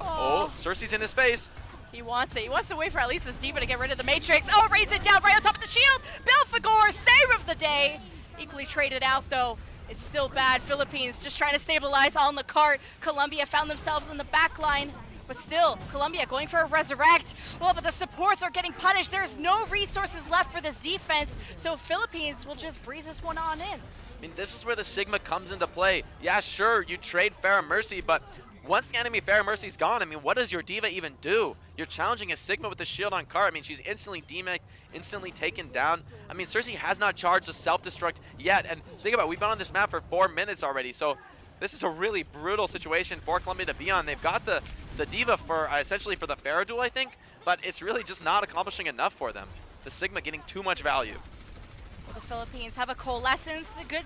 Speaker 2: oh, Cersei's in his face.
Speaker 1: He wants it. He wants to wait for at least this Diva to get rid of the Matrix. Oh, raise it down right on top of the shield. Belphegor, save of the day. Equally traded out, though. It's still bad. Philippines just trying to stabilize on the cart. Colombia found themselves in the back line. But still, Colombia going for a resurrect. Well, but the supports are getting punished. There's no resources left for this defense. So Philippines will just breeze this one on in.
Speaker 2: I mean, this is where the Sigma comes into play. Yeah, sure, you trade Farah Mercy, but once the enemy Farah Mercy's gone, I mean, what does your Diva even do? You're challenging a Sigma with the shield on cart. I mean, she's instantly demech, instantly taken down. I mean, Cersei has not charged a self-destruct yet. And think about it, we've been on this map for 4 minutes already. So this is a really brutal situation for Colombia to be on. They've got the Diva for essentially for the Farah duel, I think, but it's really just not accomplishing enough for them. The Sigma getting too much value.
Speaker 1: The Philippines have a Coalescence, a good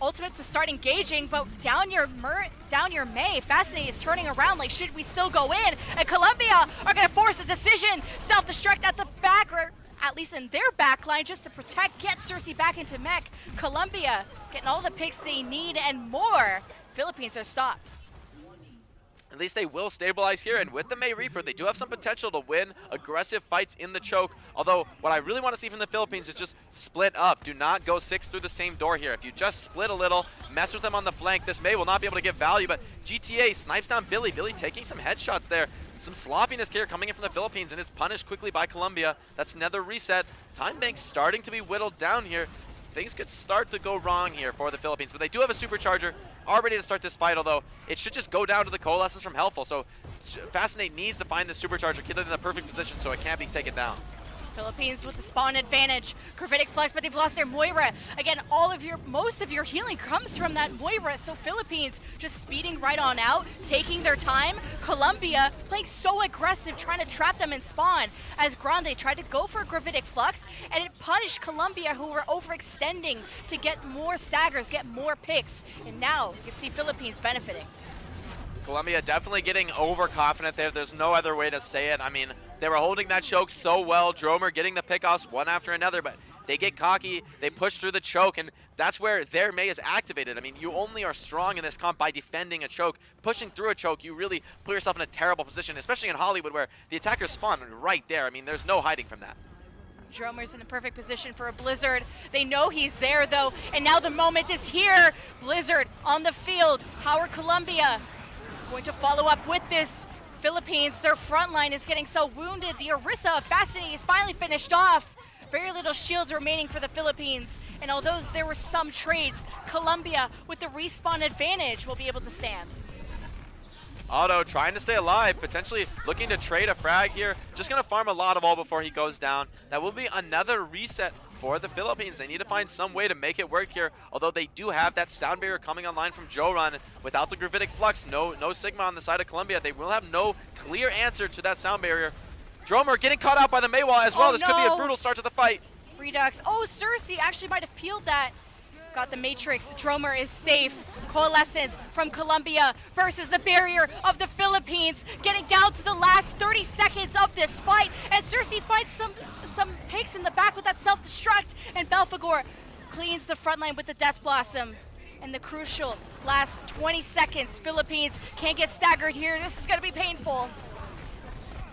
Speaker 1: ultimate to start engaging, but down your May, Fascinating is turning around like, should we still go in? And Colombia are going to force a decision, self-destruct at the back, or at least in their back line, just to protect, get Cersei back into mech. Colombia getting all the picks they need and more. Philippines are stopped.
Speaker 2: At least they will stabilize here, and with the May Reaper, they do have some potential to win aggressive fights in the choke. Although, what I really want to see from the Philippines is just split up. Do not go 6 through the same door here. If you just split a little, mess with them on the flank, this May will not be able to give value, but GTA snipes down Billy. Billy taking some headshots there. Some sloppiness here coming in from the Philippines, and is punished quickly by Colombia. That's another reset. Time bank's starting to be whittled down here. Things could start to go wrong here for the Philippines, but they do have a supercharger all ready to start this fight, although it should just go down to the Coalescence from Helpful. So Fascinate needs to find the supercharger, get it in a perfect position so it can't be taken down.
Speaker 1: Philippines with the spawn advantage. Gravitic Flex, but they've lost their Moira. Again, most of your healing comes from that Moira, so Philippines just speeding right on out, taking their time. Colombia playing so aggressive, trying to trap them in spawn, as Grande tried to go for Gravitic Flux, and it punished Colombia, who were overextending to get more staggers, get more picks, and now you can see Philippines benefiting.
Speaker 2: Colombia definitely getting overconfident there. There's no other way to say it. I mean, they were holding that choke so well. Dromer getting the pickoffs one after another, but they get cocky, they push through the choke, and that's where their May is activated. I mean, you only are strong in this comp by defending a choke. Pushing through a choke, you really put yourself in a terrible position, especially in Hollywood where the attackers spawn right there. I mean, there's no hiding from that.
Speaker 1: Dromer's in a perfect position for a Blizzard. They know he's there though, and now the moment is here. Blizzard on the field. How are Colombia going to follow up with this? Philippines, their front line is getting so wounded. The Orisa of Fascinating is finally finished off. Very little shields remaining for the Philippines. And although there were some trades, Colombia, with the respawn advantage, will be able to stand.
Speaker 2: Otto trying to stay alive, potentially looking to trade a frag here. Just going to farm a lot of ult before he goes down. That will be another reset for the Philippines. They need to find some way to make it work here, although they do have that sound barrier coming online from Joe Run. Without the Gravitic Flux, no Sigma on the side of Colombia. They will have no clear answer to that sound barrier. Dromer getting caught out by the Maywall as well. This could be a brutal start to the fight.
Speaker 1: Redux. Oh, Cersei actually might have peeled that. Got the Matrix. Dromer is safe. Coalescence from Colombia versus the barrier of the Philippines. Getting down to the last 30 seconds of this fight. And Cersei finds some pigs in the back with that self-destruct. And Belphegor cleans the front line with the Death Blossom. And the crucial last 20 seconds. Philippines can't get staggered here. This is going to be painful.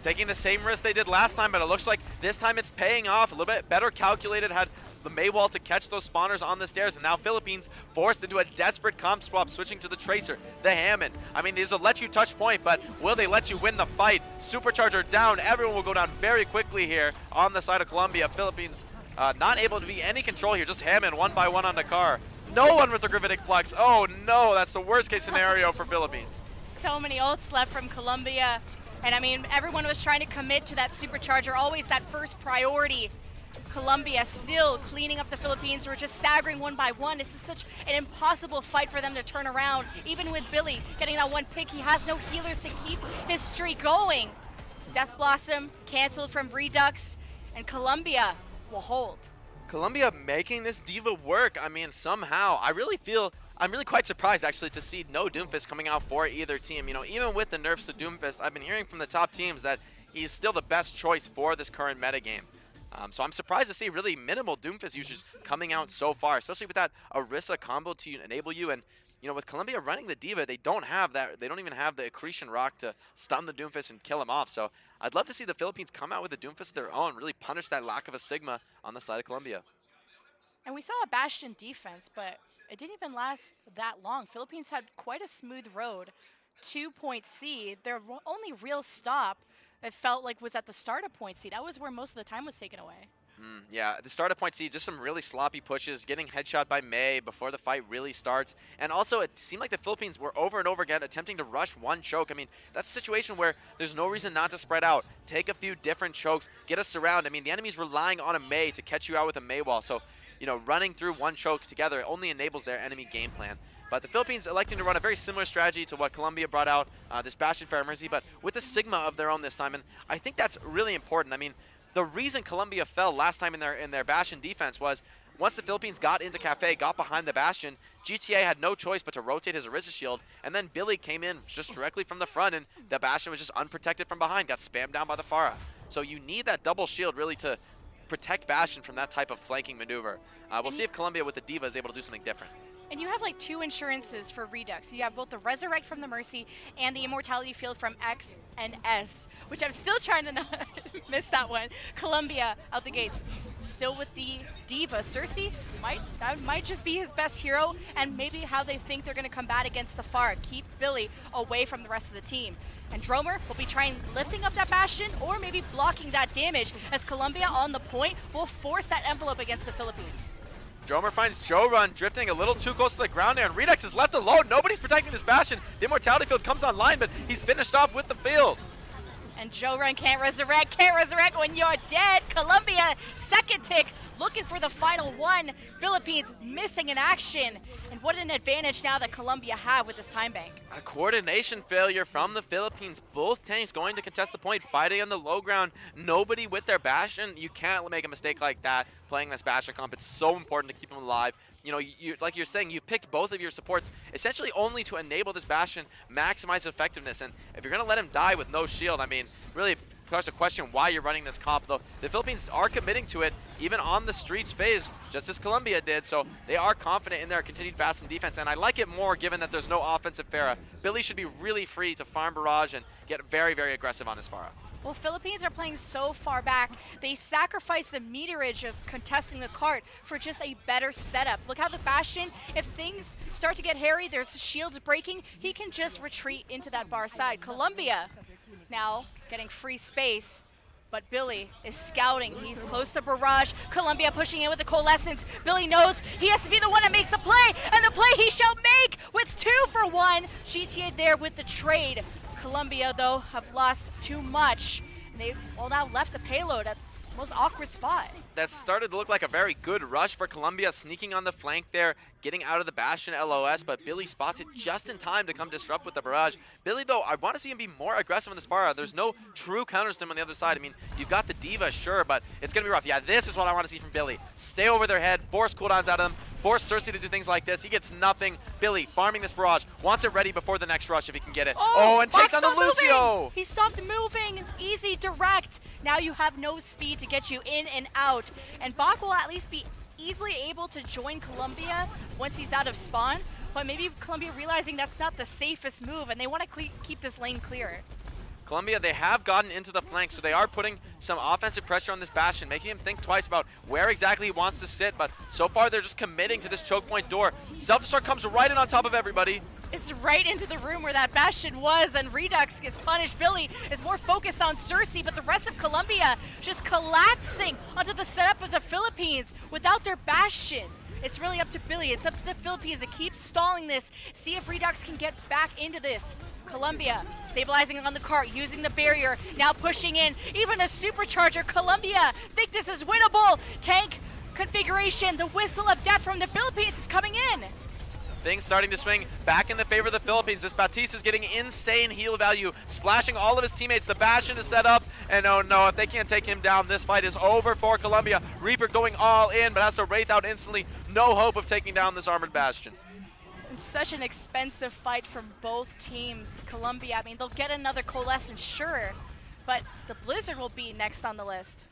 Speaker 2: Taking the same risk they did last time, but it looks like this time it's paying off. A little bit better calculated, had the Maywall to catch those spawners on the stairs, and now Philippines forced into a desperate comp swap, switching to the Tracer, the Hammond. I mean, these will let you touch point, but will they let you win the fight? Supercharger down, everyone will go down very quickly here on the side of Colombia. Philippines not able to be any control here, just Hammond one by one on the car. No one with the Gravitic Flux. Oh no, that's the worst case scenario for Philippines.
Speaker 1: So many ults left from Colombia. And I mean, everyone was trying to commit to that supercharger, always that first priority. Colombia still cleaning up the Philippines, who are just staggering one by one. This is such an impossible fight for them to turn around. Even with Billy getting that one pick, he has no healers to keep his streak going. Death Blossom canceled from Redux, and Colombia will hold.
Speaker 2: Colombia making this diva work. I mean, somehow, I'm really quite surprised actually to see no Doomfist coming out for either team. You know, even with the nerfs to Doomfist, I've been hearing from the top teams that he's still the best choice for this current metagame. So I'm surprised to see really minimal Doomfist users coming out so far, especially with that Orisa combo to enable you. And you know, with Colombia running the diva, they don't have that. They don't even have the accretion rock to stun the Doomfist and kill him off. So I'd love to see the Philippines come out with a Doomfist of their own, really punish that lack of a Sigma on the side of Colombia.
Speaker 1: And we saw a Bastion defense, but it didn't even last that long. Philippines had quite a smooth road. 2-point C. Their only real stop, it felt like, was at the start of point C. That was where most of the time was taken away.
Speaker 2: Yeah, the start of point C, just some really sloppy pushes, getting headshot by Mei before the fight really starts. And also, it seemed like the Philippines were over and over again attempting to rush one choke. I mean, that's a situation where there's no reason not to spread out. Take a few different chokes, get a surround. I mean, the enemy's relying on a Mei to catch you out with a Mei wall. So, you know, running through one choke together only enables their enemy game plan. But the Philippines electing to run a very similar strategy to what Colombia brought out, this Bastion Fair Mercy, but with a Sigma of their own this time. And I think that's really important. I mean, the reason Colombia fell last time in their Bastion defense was once the Philippines got into Cafe, got behind the Bastion, GTA had no choice but to rotate his Orisa shield, and then Billy came in just directly from the front, and the Bastion was just unprotected from behind, got spammed down by the Pharah. So you need that double shield really to protect Bastion from that type of flanking maneuver. We'll see if Colombia with the Diva is able to do something different.
Speaker 1: And you have like two insurances for Redux. You have both the Resurrect from the Mercy and the Immortality Field from X and S, which I'm still trying to not miss that one. Colombia out the gates. Still with the Diva. Cersei, that might just be his best hero, and maybe how they think they're going to combat against the Pharah. Keep Billy away from the rest of the team. And Dromer will be trying lifting up that Bastion or maybe blocking that damage, as Colombia on the point will force that envelope against the Philippines.
Speaker 2: Dromer finds Joe Run drifting a little too close to the ground there, and Redux is left alone. Nobody's protecting this Bastion. The Immortality Field comes online, but he's finished off with the field.
Speaker 1: And Joe Run can't resurrect when you're dead. Colombia, second tick, looking for the final one. Philippines missing in action. And what an advantage now that Colombia have with this time bank.
Speaker 2: A coordination failure from the Philippines. Both tanks going to contest the point, fighting on the low ground. Nobody with their Bastion. You can't make a mistake like that playing this Bastion comp. It's so important to keep them alive. You know, like you're saying, you've picked both of your supports essentially only to enable this Bastion, maximize effectiveness. And if you're going to let him die with no shield, I mean, really starts to question why you're running this comp. Though the Philippines are committing to it, even on the streets phase, just as Colombia did. So they are confident in their continued Bastion defense. And I like it more given that there's no offensive Pharah. Billy should be really free to farm Barrage and get very, very aggressive on his Pharah.
Speaker 1: Well, Philippines are playing so far back, they sacrifice the meterage of contesting the cart for just a better setup. Look how the Bastion, if things start to get hairy, there's shields breaking, he can just retreat into that bar side. Colombia now getting free space, but Billy is scouting. He's close to Barrage. Colombia pushing in with the Coalescence. Billy knows he has to be the one that makes the play, and the play he shall make with 2 for 1. GTA there with the trade. Colombia, though, have lost too much. And they've now left the payload at the most awkward spot.
Speaker 2: that started to look like a very good rush for Colombia, sneaking on the flank there, getting out of the Bastion LOS, but Billy spots it just in time to come disrupt with the barrage. Billy, though, I want to see him be more aggressive on this far out. There's no true counter stim on the other side. I mean, you've got the Diva, sure, but it's going to be rough. Yeah, this is what I want to see from Billy. Stay over their head, force cooldowns out of them, force Cersei to do things like this. He gets nothing. Billy, farming this barrage, wants it ready before the next rush if he can get it. Oh, and takes on the Lucio!
Speaker 1: He stopped moving. Easy, direct. Now you have no speed to get you in and out. And Bach will at least be easily able to join Colombia once he's out of spawn. But maybe Colombia realizing that's not the safest move and they want to keep this lane clear.
Speaker 2: Colombia, they have gotten into the flank, so they are putting some offensive pressure on this Bastion, making him think twice about where exactly he wants to sit, but so far they're just committing to this choke point door. Self-destruct comes right in on top of everybody.
Speaker 1: It's right into the room where that Bastion was, and Redux gets punished. Billy is more focused on Cersei, but the rest of Colombia just collapsing onto the setup of the Philippines without their Bastion. It's really up to Billy. It's up to the Philippines to keep stalling this, see if Redux can get back into this. Colombia stabilizing on the cart, using the barrier, now pushing in, even a supercharger. Colombia think this is winnable. Tank configuration, the whistle of death from the Philippines is coming in.
Speaker 2: Things starting to swing back in the favor of the Philippines. This Batiste is getting insane heal value, splashing all of his teammates. The Bastion is set up, and oh no, if they can't take him down, this fight is over for Colombia. Reaper going all in, but has to Wraith out instantly. No hope of taking down this armored Bastion.
Speaker 1: It's such an expensive fight from both teams. Colombia, I mean, they'll get another Coalescence, sure, but the Blizzard will be next on the list.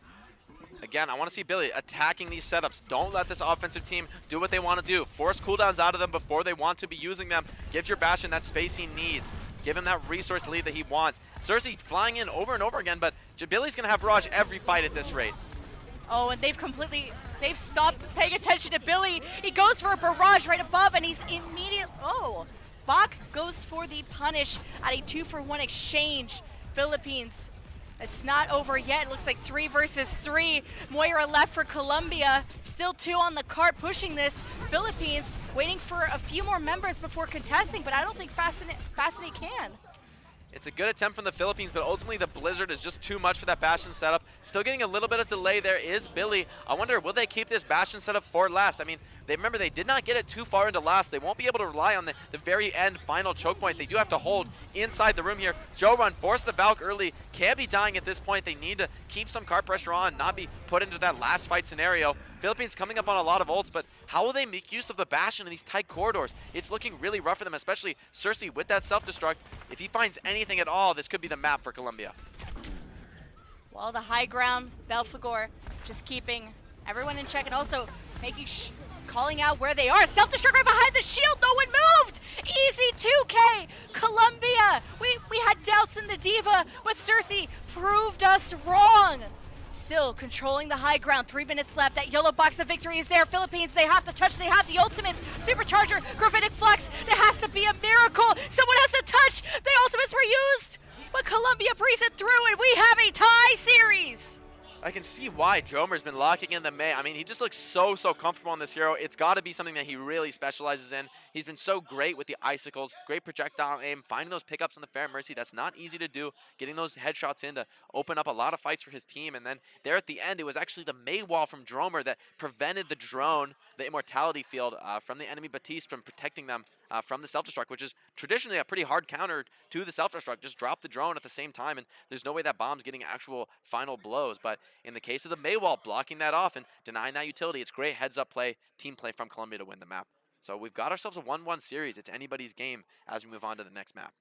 Speaker 2: Again, I want to see Billy attacking these setups. Don't let this offensive team do what they want to do. Force cooldowns out of them before they want to be using them. Give your Bastion that space he needs. Give him that resource lead that he wants. Cersei flying in over and over again, but Billy's going to have barrage every fight at this rate.
Speaker 1: Oh, and they've stopped paying attention to Billy. He goes for a barrage right above, and he's Bach goes for the punish at a 2-for-1 exchange. Philippines, it's not over yet. It looks like 3 versus 3. Moira left for Colombia. Still 2 on the cart pushing this. Philippines waiting for a few more members before contesting, but I don't think Fascinate can.
Speaker 2: It's a good attempt from the Philippines, but ultimately the Blizzard is just too much for that Bastion setup. Still getting a little bit of delay there is Billy. I wonder, will they keep this Bastion setup for last? I mean, remember, they did not get it too far into last. They won't be able to rely on the very end final choke point. They do have to hold inside the room here. Joe Run forced the Valk early. Can't be dying at this point. They need to keep some card pressure on, not be put into that last fight scenario. Philippines coming up on a lot of ults, but how will they make use of the Bastion in these tight corridors? It's looking really rough for them, especially Cersei with that self-destruct. If he finds anything at all, this could be the map for Colombia.
Speaker 1: Well, the high ground, Belfagor, just keeping everyone in check and also calling out where they are. Self-destruct right behind the shield, no one moved! Easy 2K, Colombia! We had doubts in the Diva, but Cersei proved us wrong. Still controlling the high ground, 3 minutes left. That yellow box of victory is there. Philippines, they have to touch, they have the ultimates. Supercharger, Gravitic Flux, there has to be a miracle. Someone has to touch, the ultimates were used. But Colombia breeze it through and we have a tie series.
Speaker 2: I can see why Dromer's been locking in the Mei. I mean, he just looks so comfortable on this hero. It's got to be something that he really specializes in. He's been so great with the icicles, great projectile aim, finding those pickups in the Fair Mercy. That's not easy to do, getting those headshots in to open up a lot of fights for his team. And then there at the end, it was actually the Mei wall from Dromer that prevented the drone, the immortality field from the enemy Batiste from protecting them from the self-destruct, which is traditionally a pretty hard counter to the self-destruct. Just drop the drone at the same time, and there's no way that bomb's getting actual final blows. But in the case of the Mei wall, blocking that off and denying that utility, it's great heads-up play, team play from Colombia to win the map. So we've got ourselves a 1-1 series. It's anybody's game as we move on to the next map.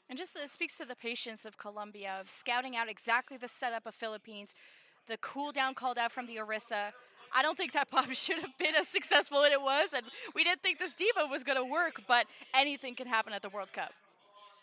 Speaker 1: And just it speaks to the patience of Colombia, of scouting out exactly the setup of Philippines, the cooldown called out from the Orisa. I don't think that pop should have been as successful as it was, and we didn't think this Diva was going to work, but anything can happen at the World Cup.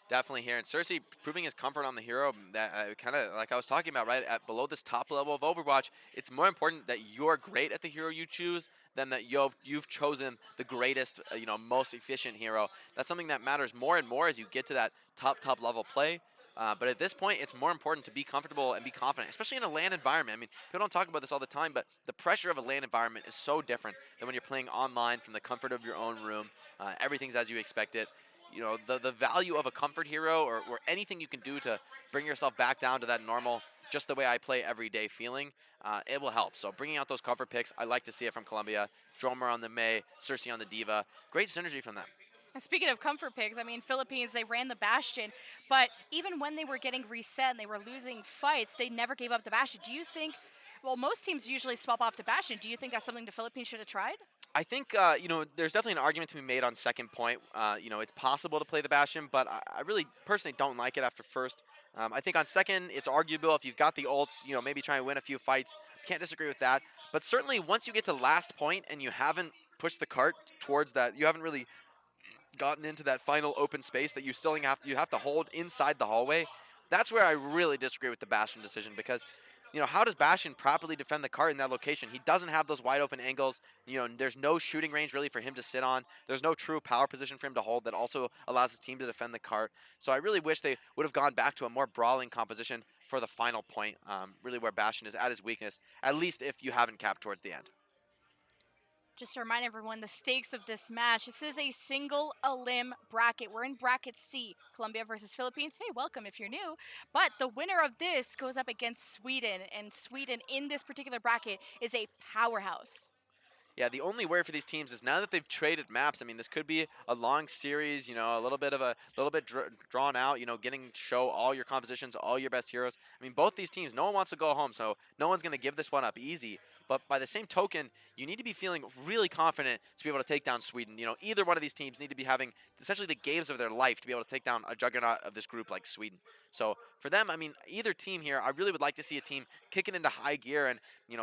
Speaker 2: Definitely here. And Cersei proving his comfort on the hero, that kind of like I was talking about, right? At below this top level of Overwatch, it's more important that you're great at the hero you choose than that you've chosen the greatest, most efficient hero. That's something that matters more and more as you get to that top level play. But at this point, it's more important to be comfortable and be confident, especially in a LAN environment. I mean, people don't talk about this all the time, but the pressure of a LAN environment is so different than when you're playing online from the comfort of your own room. Everything's as you expect it. the value of a comfort hero or anything you can do to bring yourself back down to that normal, just the way I play every day feeling, it will help. So bringing out those comfort picks, I like to see it from Colombia. Dromer on the Mei, Cersei on the Diva. Great synergy from them.
Speaker 1: And speaking of comfort picks, I mean, Philippines, they ran the Bastion, but even when they were getting reset and they were losing fights, they never gave up the Bastion. Do you think, well, most teams usually swap off the Bastion. Do you think that's something the Philippines should have tried?
Speaker 2: I think there's definitely an argument to be made on second point. It's possible to play the Bastion, but I really personally don't like it after first. I think on second, it's arguable if you've got the ults. Maybe try and win a few fights. Can't disagree with that. But certainly, once you get to last point and you haven't pushed the cart towards that, you haven't really gotten into that final open space that you have to hold inside the hallway. That's where I really disagree with the Bastion decision because, how does Bastion properly defend the cart in that location? He doesn't have those wide open angles. There's no shooting range really for him to sit on. There's no true power position for him to hold that also allows his team to defend the cart. So I really wish they would have gone back to a more brawling composition for the final point, really where Bastion is at his weakness, at least if you haven't capped towards the end.
Speaker 1: Just to remind everyone, the stakes of this match. This is a single elim bracket. We're in bracket C, Colombia versus Philippines. Hey, welcome if you're new. But the winner of this goes up against Sweden, and Sweden in this particular bracket is a powerhouse.
Speaker 2: Yeah, the only worry for these teams is now that they've traded maps. I mean, this could be a long series. A little bit drawn out. Getting to show all your compositions, all your best heroes. I mean, both these teams, no one wants to go home, so no one's going to give this one up easy. But by the same token, you need to be feeling really confident to be able to take down Sweden. Either one of these teams need to be having essentially the games of their life to be able to take down a juggernaut of this group like Sweden. So for them, I mean, either team here, I really would like to see a team kicking into high gear and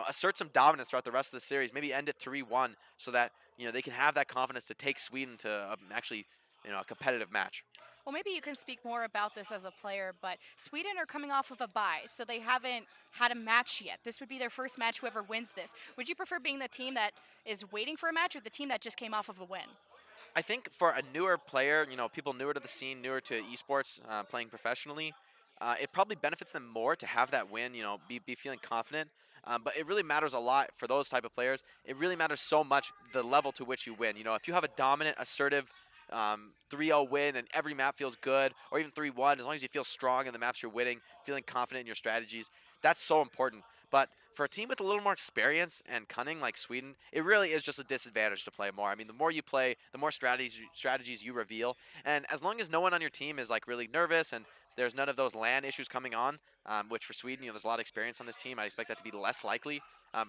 Speaker 2: assert some dominance throughout the rest of the series. Maybe end it 3-1 so that they can have that confidence to take Sweden to actually a competitive match.
Speaker 1: Well, maybe you can speak more about this as a player, but Sweden are coming off of a bye, so they haven't had a match yet. This would be their first match, whoever wins this. Would you prefer being the team that is waiting for a match or the team that just came off of a win?
Speaker 2: I think for a newer player, people newer to the scene, newer to esports, playing professionally, it probably benefits them more to have that win. Be feeling confident. But it really matters a lot for those type of players. It really matters so much the level to which you win. If you have a dominant, assertive 3-0 win and every map feels good, or even 3-1, as long as you feel strong in the maps you're winning, feeling confident in your strategies, that's so important. But for a team with a little more experience and cunning like Sweden, it really is just a disadvantage to play more. I mean, the more you play, the more strategies you reveal. And as long as no one on your team is like really nervous and there's none of those LAN issues coming on, which for Sweden, there's a lot of experience on this team. I expect that to be less likely.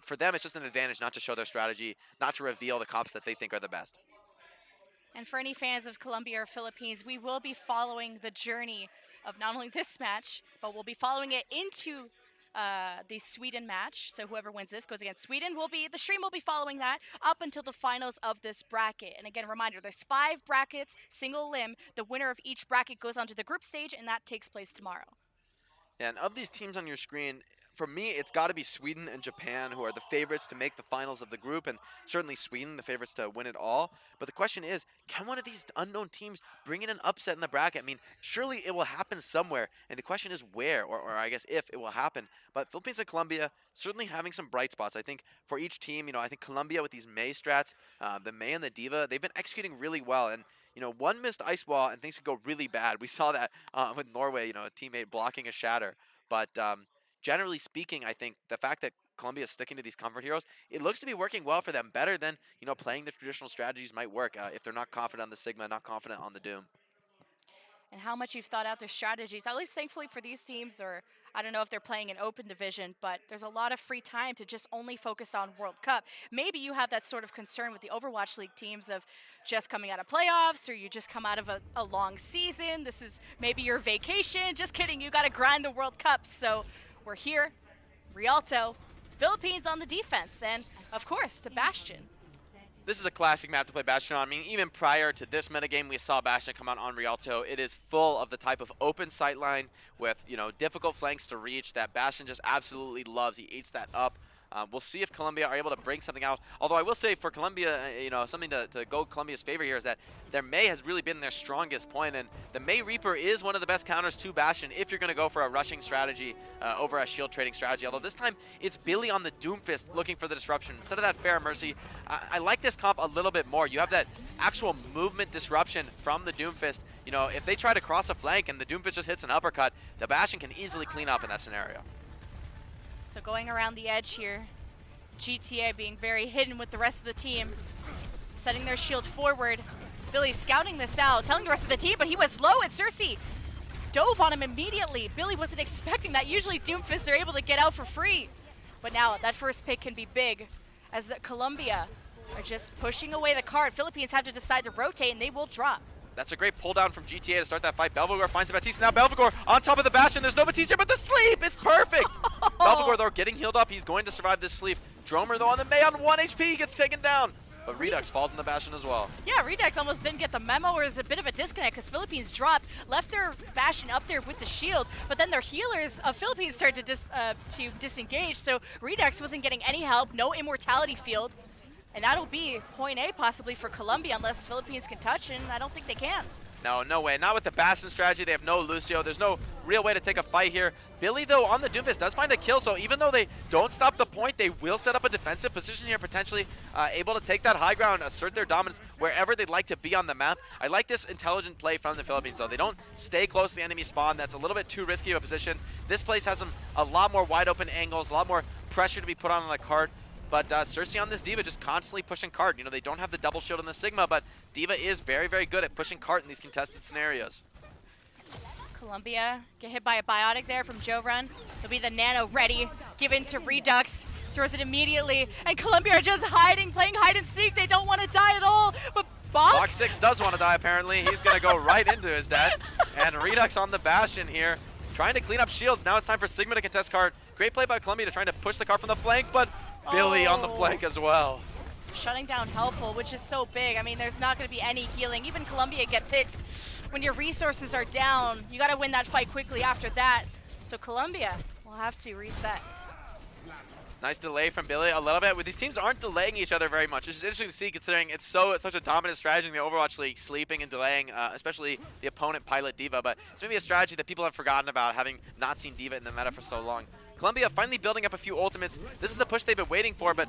Speaker 2: For them, it's just an advantage not to show their strategy, not to reveal the comps that they think are the best.
Speaker 1: And for any fans of Colombia or Philippines, we will be following the journey of not only this match, but we'll be following it into the Sweden match. So whoever wins this goes against Sweden. The stream will be following that up until the finals of this bracket. And again, reminder, there's 5 brackets, single limb. The winner of each bracket goes on to the group stage, and that takes place tomorrow.
Speaker 2: And of these teams on your screen, for me, it's got to be Sweden and Japan who are the favorites to make the finals of the group, and certainly Sweden, the favorites to win it all. But the question is, can one of these unknown teams bring in an upset in the bracket? I mean, surely it will happen somewhere, and the question is where, or I guess if it will happen. But Philippines and Colombia certainly having some bright spots. I think for each team, I think Colombia with these Mei strats, the Mei and the Diva, they've been executing really well, and one missed ice wall and things could go really bad. We saw that with Norway, a teammate blocking a shatter. But generally speaking, I think the fact that Colombia is sticking to these comfort heroes, it looks to be working well for them, better than playing the traditional strategies might work if they're not confident on the Sigma, not confident on the Doom.
Speaker 1: And how much you've thought out their strategies. At least thankfully for these teams, or I don't know if they're playing an open division, but there's a lot of free time to just only focus on World Cup. Maybe you have that sort of concern with the Overwatch League teams of just coming out of playoffs, or you just come out of a long season. This is maybe your vacation. Just kidding, you got to grind the World Cup. So we're here, Rialto, Philippines on the defense, and of course, the Bastion.
Speaker 2: This is a classic map to play Bastion on. I mean, even prior to this metagame, we saw Bastion come out on Rialto. It is full of the type of open sightline with, difficult flanks to reach that Bastion just absolutely loves. He eats that up. We'll see if Colombia are able to bring something out. Although I will say for Colombia, something to go Colombia's favor here is that their Mei has really been their strongest point, and the Mei Reaper is one of the best counters to Bastion if you're going to go for a rushing strategy over a shield trading strategy. Although this time it's Billy on the Doomfist looking for the disruption instead of that Fair Mercy. I like this comp a little bit more. You have that actual movement disruption from the Doomfist. If they try to cross a flank and the Doomfist just hits an uppercut, the Bastion can easily clean up in that scenario.
Speaker 1: So going around the edge here, GTA being very hidden with the rest of the team, setting their shield forward. Billy scouting this out, telling the rest of the team, but he was low, and Cersei dove on him immediately. Billy wasn't expecting that. Usually Doomfists are able to get out for free. But now that first pick can be big, as the Colombia are just pushing away the card. Philippines have to decide to rotate, and they will drop.
Speaker 2: That's a great pull down from GTA to start that fight. Belvegor finds Batiste. Now Belvegor on top of the Bastion. There's no Batiste here, but the sleep is perfect. Belvegor, though, getting healed up. He's going to survive this sleep. Dromer, though, on the Mei on 1 HP gets taken down. But Redux falls in the Bastion as well.
Speaker 1: Yeah, Redux almost didn't get the memo, or there's a bit of a disconnect because Philippines dropped, left their Bastion up there with the shield, but then their healers of Philippines started to disengage, so Redux wasn't getting any help, no immortality field. And that'll be point A possibly for Colombia unless Philippines can touch, and I don't think they can.
Speaker 2: No way. Not with the Bastion strategy. They have no Lucio. There's no real way to take a fight here. Billy, though, on the Doomfist does find a kill, so even though they don't stop the point, they will set up a defensive position here, potentially able to take that high ground, assert their dominance wherever they'd like to be on the map. I like this intelligent play from the Philippines, though. They don't stay close to the enemy spawn. That's a little bit too risky of a position. This place has a lot more wide open angles, a lot more pressure to be put on the cart. But Cersei on this D.Va just constantly pushing cart. They don't have the double shield in the Sigma, but D.Va is very, very good at pushing cart in these contested scenarios.
Speaker 1: Colombia get hit by a biotic there from Joe Run. It'll be the nano ready, given to Redux, throws it immediately, and Colombia are just hiding, playing hide and seek. They don't want to die at all, but
Speaker 2: Box 6 does want to die, apparently. He's going to go right into his death. And Redux on the Bastion here, trying to clean up shields. Now it's time for Sigma to contest cart. Great play by Colombia to try to push the cart from the flank, but Billy on the flank as well.
Speaker 1: Shutting down Helpful, which is so big. I mean, there's not going to be any healing. Even Colombia get picks. When your resources are down, you got to win that fight quickly after that. So Colombia will have to reset.
Speaker 2: Nice delay from Billy a little bit. These teams aren't delaying each other very much, which is interesting to see considering it's such a dominant strategy in the Overwatch League, sleeping and delaying, especially the opponent pilot D.Va. But it's maybe a strategy that people have forgotten about, having not seen D.Va in the meta for so long. Colombia finally building up a few ultimates. This is the push they've been waiting for, but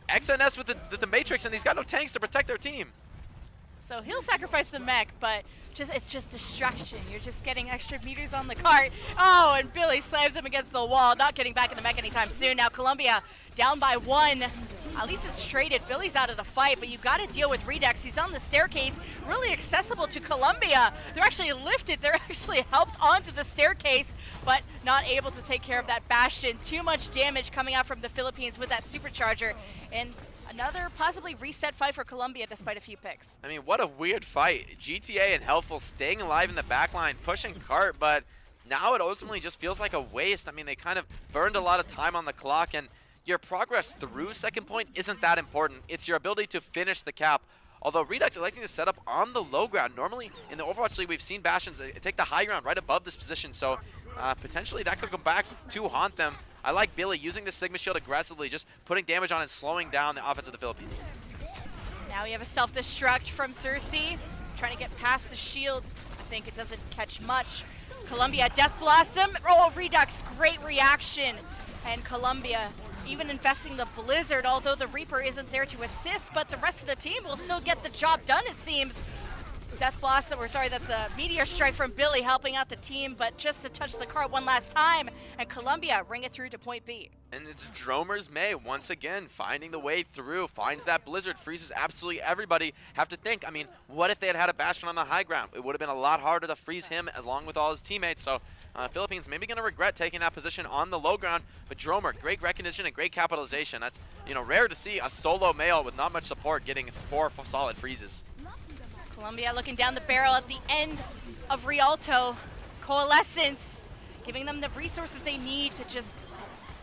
Speaker 2: XNS with the Matrix, and he's got no tanks to protect their team.
Speaker 1: So he'll sacrifice the mech, but it's just distraction. You're just getting extra meters on the cart. Oh, and Billy slams him against the wall, not getting back in the mech anytime soon. Now Colombia down by 1. At least it's traded. Billy's out of the fight, but you got to deal with Redux. He's on the staircase, really accessible to Colombia. They're actually lifted. They're actually helped onto the staircase, but not able to take care of that Bastion. Too much damage coming out from the Philippines with that supercharger. And another possibly reset fight for Colombia despite a few picks.
Speaker 2: I mean, what a weird fight. GTA and Helpful staying alive in the backline, pushing cart, but now it ultimately just feels like a waste. I mean, they kind of burned a lot of time on the clock, and your progress through second point isn't that important. It's your ability to finish the cap. Although Redux electing to set up on the low ground. Normally in the Overwatch League, we've seen Bastions take the high ground right above this position, so potentially that could come back to haunt them. I like Billy using the Sigma Shield aggressively, just putting damage on and slowing down the offense of the Philippines.
Speaker 1: Now we have a self-destruct from Cersei, trying to get past the shield. I think it doesn't catch much. Colombia, Death Blossom. Oh, Redux, great reaction. And Colombia even investing the Blizzard, although the Reaper isn't there to assist, but the rest of the team will still get the job done, it seems. Death Blossom, or sorry, that's a Meteor Strike from Billy helping out the team, but just to touch the cart one last time, and Colombia ring it through to point B.
Speaker 2: And it's Dromer's Mei once again finding the way through, finds that Blizzard, freezes absolutely everybody. Have to think, I mean, what if they had a Bastion on the high ground? It would have been a lot harder to freeze him along with all his teammates, so Philippines maybe going to regret taking that position on the low ground, but Dromer, great recognition and great capitalization. That's, rare to see a solo male with not much support getting 4 solid freezes.
Speaker 1: Colombia looking down the barrel at the end of Rialto. Coalescence, giving them the resources they need to just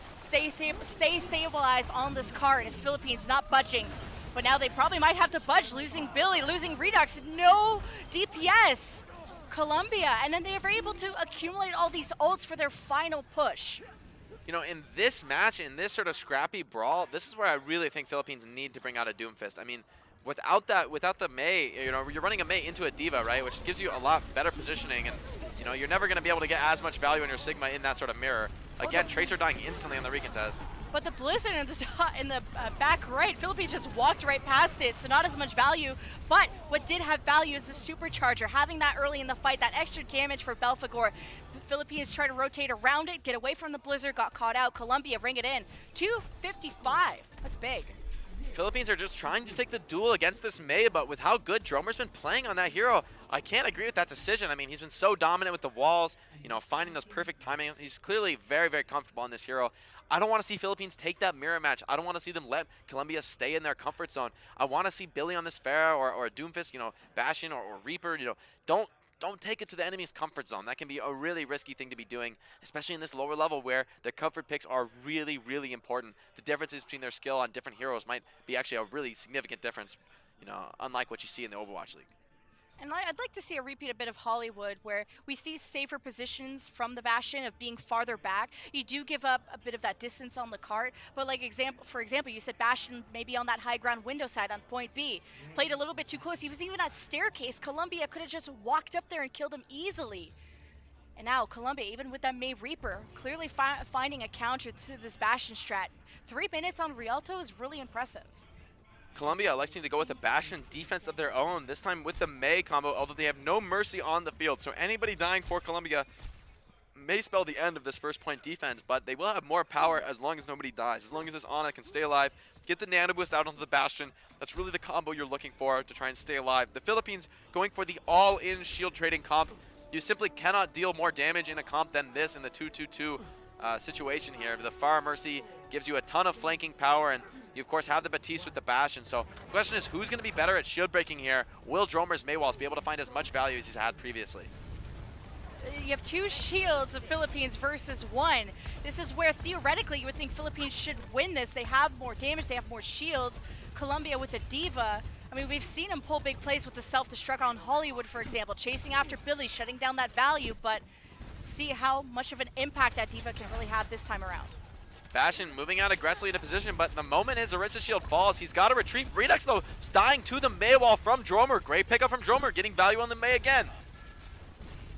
Speaker 1: stay stabilized on this cart. It's Philippines not budging, but now they probably might have to budge, losing Billy, losing Redux, no DPS. Colombia, and then they were able to accumulate all these ults for their final push.
Speaker 2: You know, in this match, in this sort of scrappy brawl, this is where I really think Philippines need to bring out a Doomfist. I mean, without the Mei, you know, you're running a Mei into a Diva, right, which gives you a lot better positioning, and you know, you're never going to be able to get as much value in your Sigma in that sort of mirror. Again, Tracer dying instantly on the recontest.
Speaker 1: But the Blizzard in the back right, Philippines just walked right past it, so not as much value. But what did have value is the Supercharger. Having that early in the fight, that extra damage for Belfagor. The Philippines try to rotate around it, get away from the Blizzard, got caught out. Colombia ring it in. 255. That's big.
Speaker 2: Philippines are just trying to take the duel against this Mei, but with how good Dromer's been playing on that hero, I can't agree with that decision. I mean, he's been so dominant with the walls, you know, finding those perfect timings. He's clearly very, very comfortable on this hero. I don't want to see Philippines take that mirror match. I don't want to see them let Colombia stay in their comfort zone. I want to see Billy on this Pharah or a Doomfist, you know, Bastion or Reaper, you know, don't take it to the enemy's comfort zone. That can be a really risky thing to be doing, especially in this lower level where their comfort picks are really, really important. The differences between their skill on different heroes might be actually a really significant difference, you know, unlike what you see in the Overwatch League.
Speaker 1: And I'd like to see a repeat a bit of Hollywood where we see safer positions from the Bastion of being farther back. You do give up a bit of that distance on the cart, but like for example, you said Bastion maybe on that high ground window side on point B. Played a little bit too close. He was even at staircase. Colombia could have just walked up there and killed him easily. And now Colombia, even with that Mei Reaper, clearly finding a counter to this Bastion strat. 3 minutes on Rialto is really impressive.
Speaker 2: Colombia electing to go with a Bastion defense of their own, this time with the Mei combo, although they have no mercy on the field. So anybody dying for Colombia may spell the end of this first point defense, but they will have more power as long as nobody dies. As long as this Ana can stay alive, get the nano boost out onto the Bastion. That's really the combo you're looking for to try and stay alive. The Philippines going for the all-in shield trading comp. You simply cannot deal more damage in a comp than this in the 2-2-2 situation here. The Pharah Mercy gives you a ton of flanking power, and you, of course, have the Batiste with the Bastion. So the question is, who's going to be better at shield breaking here? Will Dromer's Maywalls be able to find as much value as he's had previously?
Speaker 1: You have 2 shields of Philippines versus 1. This is where, theoretically, you would think Philippines should win this. They have more damage, they have more shields. Colombia with a Diva. I mean, we've seen him pull big plays with the self-destruct on Hollywood, for example, chasing after Billy, shutting down that value, but see how much of an impact that Diva can really have this time around.
Speaker 2: Bastion moving out aggressively into position, but the moment his Orisa shield falls, he's got to retreat. Redux, though, is dying to the Mei wall from Dromer. Great pickup from Dromer, getting value on the Mei again.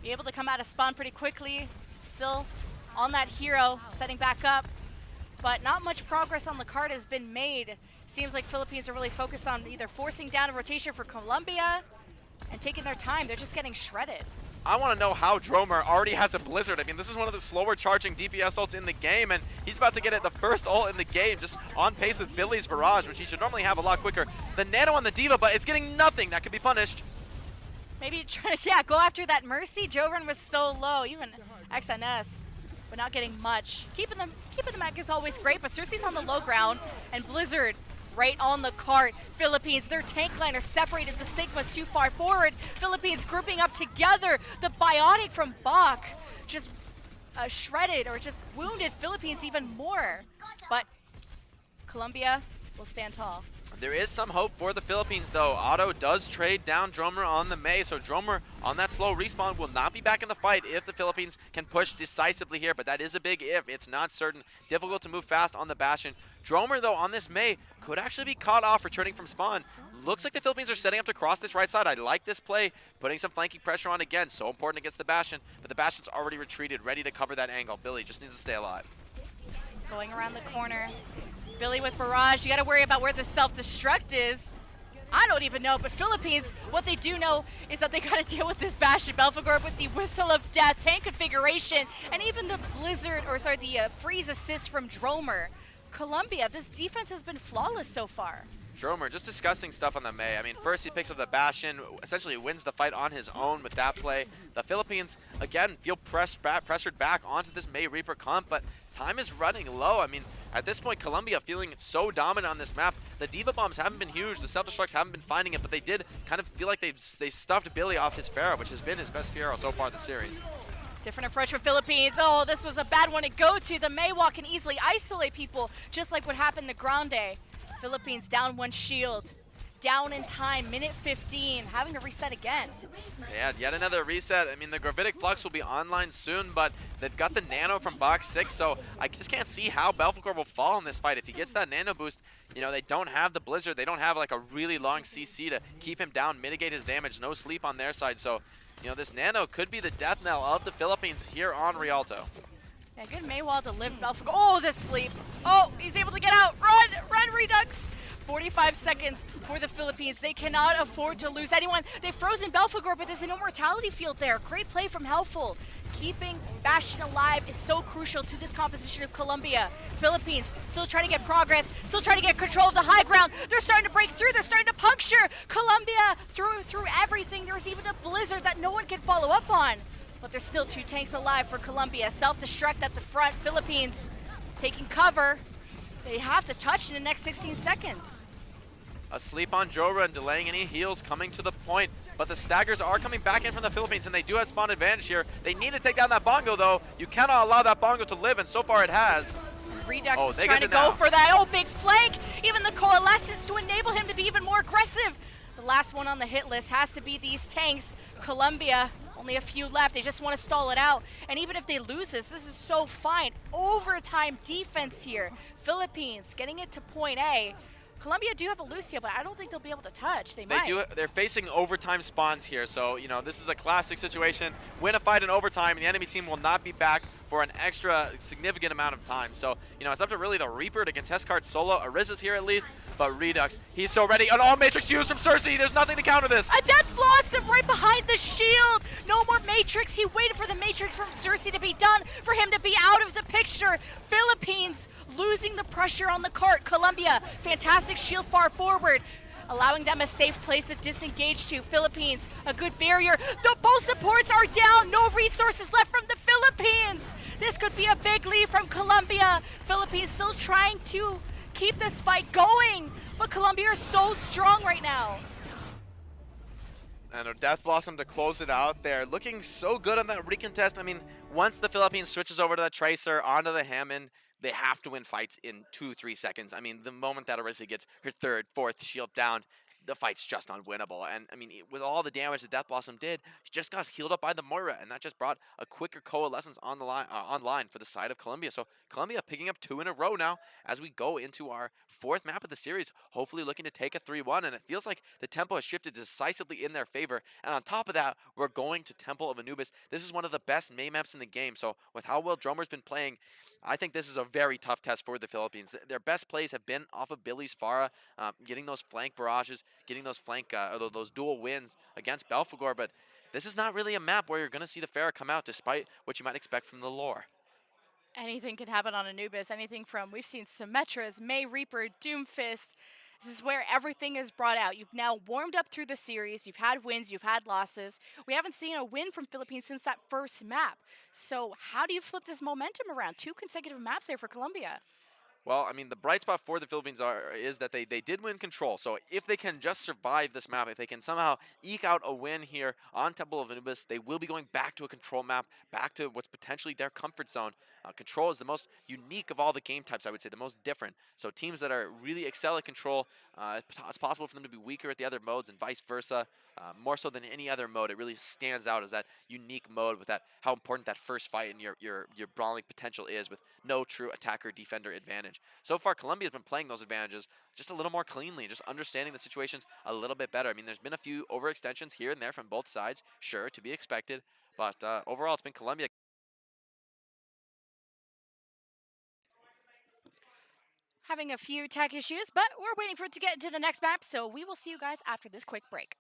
Speaker 1: Be able to come out of spawn pretty quickly. Still on that hero, setting back up. But not much progress on the card has been made. Seems like Philippines are really focused on either forcing down a rotation for Colombia and taking their time. They're just getting shredded.
Speaker 2: I want to know how Dromer already has a Blizzard. I mean, this is one of the slower charging DPS ults in the game, and he's about to get it the first ult in the game, just on pace with Billy's Barrage, which he should normally have a lot quicker. The nano on the Diva, but it's getting nothing. That could be punished.
Speaker 1: Maybe try to, go after that Mercy. Jovan was so low, even XNS, but not getting much. Keeping the mech is always great, but Cersei's on the low ground, and Blizzard right on the cart. Philippines, their tank line are separated. The Sigma's too far forward. Philippines grouping up together. The Biotic from Bach just shredded or just wounded Philippines even more. But Colombia will stand tall.
Speaker 2: There is some hope for the Philippines, though. Otto does trade down Dromer on the Mei, so Dromer on that slow respawn will not be back in the fight if the Philippines can push decisively here, but that is a big if. It's not certain. Difficult to move fast on the Bastion. Dromer, though, on this Mei could actually be caught off returning from spawn. Looks like the Philippines are setting up to cross this right side. I like this play, putting some flanking pressure on again. So important against the Bastion, but the Bastion's already retreated, ready to cover that angle. Billy just needs to stay alive.
Speaker 1: Going around the corner. Billy with Barrage. You got to worry about where the self-destruct is. I don't even know, but Philippines, what they do know is that they got to deal with this Bastion Belfagor with the Whistle of Death, tank configuration, and even the freeze assist from Dromer. Colombia, this defense has been flawless so far.
Speaker 2: Dromer, just disgusting stuff on the Mei. I mean, first he picks up the Bastion, essentially wins the fight on his own with that play. The Philippines, again, feel pressured back onto this Mei Reaper comp, but time is running low. I mean, at this point, Colombia feeling so dominant on this map. The Diva bombs haven't been huge, the self-destructs haven't been finding it, but they did kind of feel like they stuffed Billy off his Pharah, which has been his best hero so far this series.
Speaker 1: Different approach for Philippines. Oh, this was a bad one to go to. The Maywalk can easily isolate people, just like what happened to Grande. Philippines down 1 shield. down in time, minute 15, having to reset again.
Speaker 2: Yeah, yet another reset. I mean, the Gravitic Flux will be online soon, but they've got the Nano from box 6, so I just can't see how Belphegor will fall in this fight. If he gets that Nano boost, you know, they don't have the Blizzard. They don't have, like, a really long CC to keep him down, mitigate his damage. No sleep on their side, so, you know, this Nano could be the death knell of the Philippines here on Rialto.
Speaker 1: Yeah, good Maywall to lift Belphegor. Oh, this sleep. Oh, he's able to get out. Run, run, Redux. 45 seconds for the Philippines. They cannot afford to lose anyone. They've frozen Belphegor, but there's an immortality field there. Great play from Helpful. Keeping Bastion alive is so crucial to this composition of Colombia. Philippines still trying to get progress, still trying to get control of the high ground. They're starting to break through, they're starting to puncture. Colombia through everything. There's even a blizzard that no one can follow up on. But there's still 2 tanks alive for Colombia. Self-destruct at the front. Philippines taking cover. They have to touch in the next 16 seconds.
Speaker 2: Asleep on Jora and delaying any heals coming to the point. But the staggers are coming back in from the Philippines, and they do have spawn advantage here. They need to take down that Bongo, though. You cannot allow that Bongo to live, and so far it has.
Speaker 1: Redux is trying to go for that. Oh, big flank. Even the Coalescence to enable him to be even more aggressive. The last one on the hit list has to be these tanks. Colombia, only a few left. They just want to stall it out. And even if they lose this is so fine. Overtime defense here. Philippines getting it to point A. Colombia do have a Lucio, but I don't think they'll be able to touch. They might.
Speaker 2: They're facing overtime spawns here, so you know this is a classic situation. Win a fight in overtime, and the enemy team will not be back for an extra significant amount of time. So you know it's up to really the Reaper to contest card solo. Ariza's here at least, but Redux, he's so ready. An all Matrix use from Cersei. There's nothing to counter this.
Speaker 1: A Death Blossom right behind the shield. No more Matrix. He waited for the Matrix from Cersei to be done for him to be out of the picture. Philippines losing the pressure on the cart. Colombia, fantastic shield far forward, allowing them a safe place to disengage to. Philippines, a good barrier. Both supports are down. No resources left from the Philippines. This could be a big lead from Colombia. Philippines still trying to keep this fight going, but Colombia are so strong right now.
Speaker 2: And a Death Blossom to close it out there. Looking so good on that recontest. I mean, once the Philippines switches over to the Tracer, onto the Hammond, they have to win fights in 2-3 seconds. I mean, the moment that Arisa gets her 3rd, 4th shield down, the fight's just unwinnable. And I mean, with all the damage that Death Blossom did, she just got healed up by the Moira, and that just brought a quicker coalescence on the line, online for the side of Colombia. So Colombia picking up 2 in a row now as we go into our 4th map of the series, hopefully looking to take a 3-1, and it feels like the tempo has shifted decisively in their favor. And on top of that, we're going to Temple of Anubis. This is one of the best May maps in the game, so with how well Drummer's been playing, I think this is a very tough test for the Philippines. Their best plays have been off of Billy's Farah, getting those flank barrages, getting those flank, those dual wins against Belphegor, but this is not really a map where you're going to see the Farah come out despite what you might expect from the lore.
Speaker 1: Anything can happen on Anubis, anything from, we've seen Symmetras, May Reaper, Doomfist. This is where everything is brought out. You've now warmed up through the series, you've had wins, you've had losses. We haven't seen a win from Philippines since that first map. So how do you flip this momentum around? 2 consecutive maps there for Colombia.
Speaker 2: Well, I mean, the bright spot for the Philippines is that they did win control. So if they can just survive this map, if they can somehow eke out a win here on Temple of Anubis, they will be going back to a control map, back to what's potentially their comfort zone. Control is the most unique of all the game types, I would say, the most different. So teams that are really excel at control, it's possible for them to be weaker at the other modes and vice versa. More so than any other mode, it really stands out as that unique mode with that how important that first fight and your brawling potential is with no true attacker-defender advantage. So far, Colombia's been playing those advantages just a little more cleanly, just understanding the situations a little bit better. I mean, there's been a few overextensions here and there from both sides, sure, to be expected, but overall, it's been Colombia.
Speaker 1: Having a few tech issues, but we're waiting for it to get into the next map, so we will see you guys after this quick break.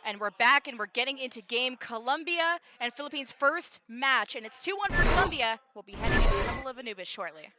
Speaker 1: And we're back and we're getting into game Colombia and Philippines' first match. And it's 2-1 for Colombia. We'll be heading into Temple of Anubis shortly.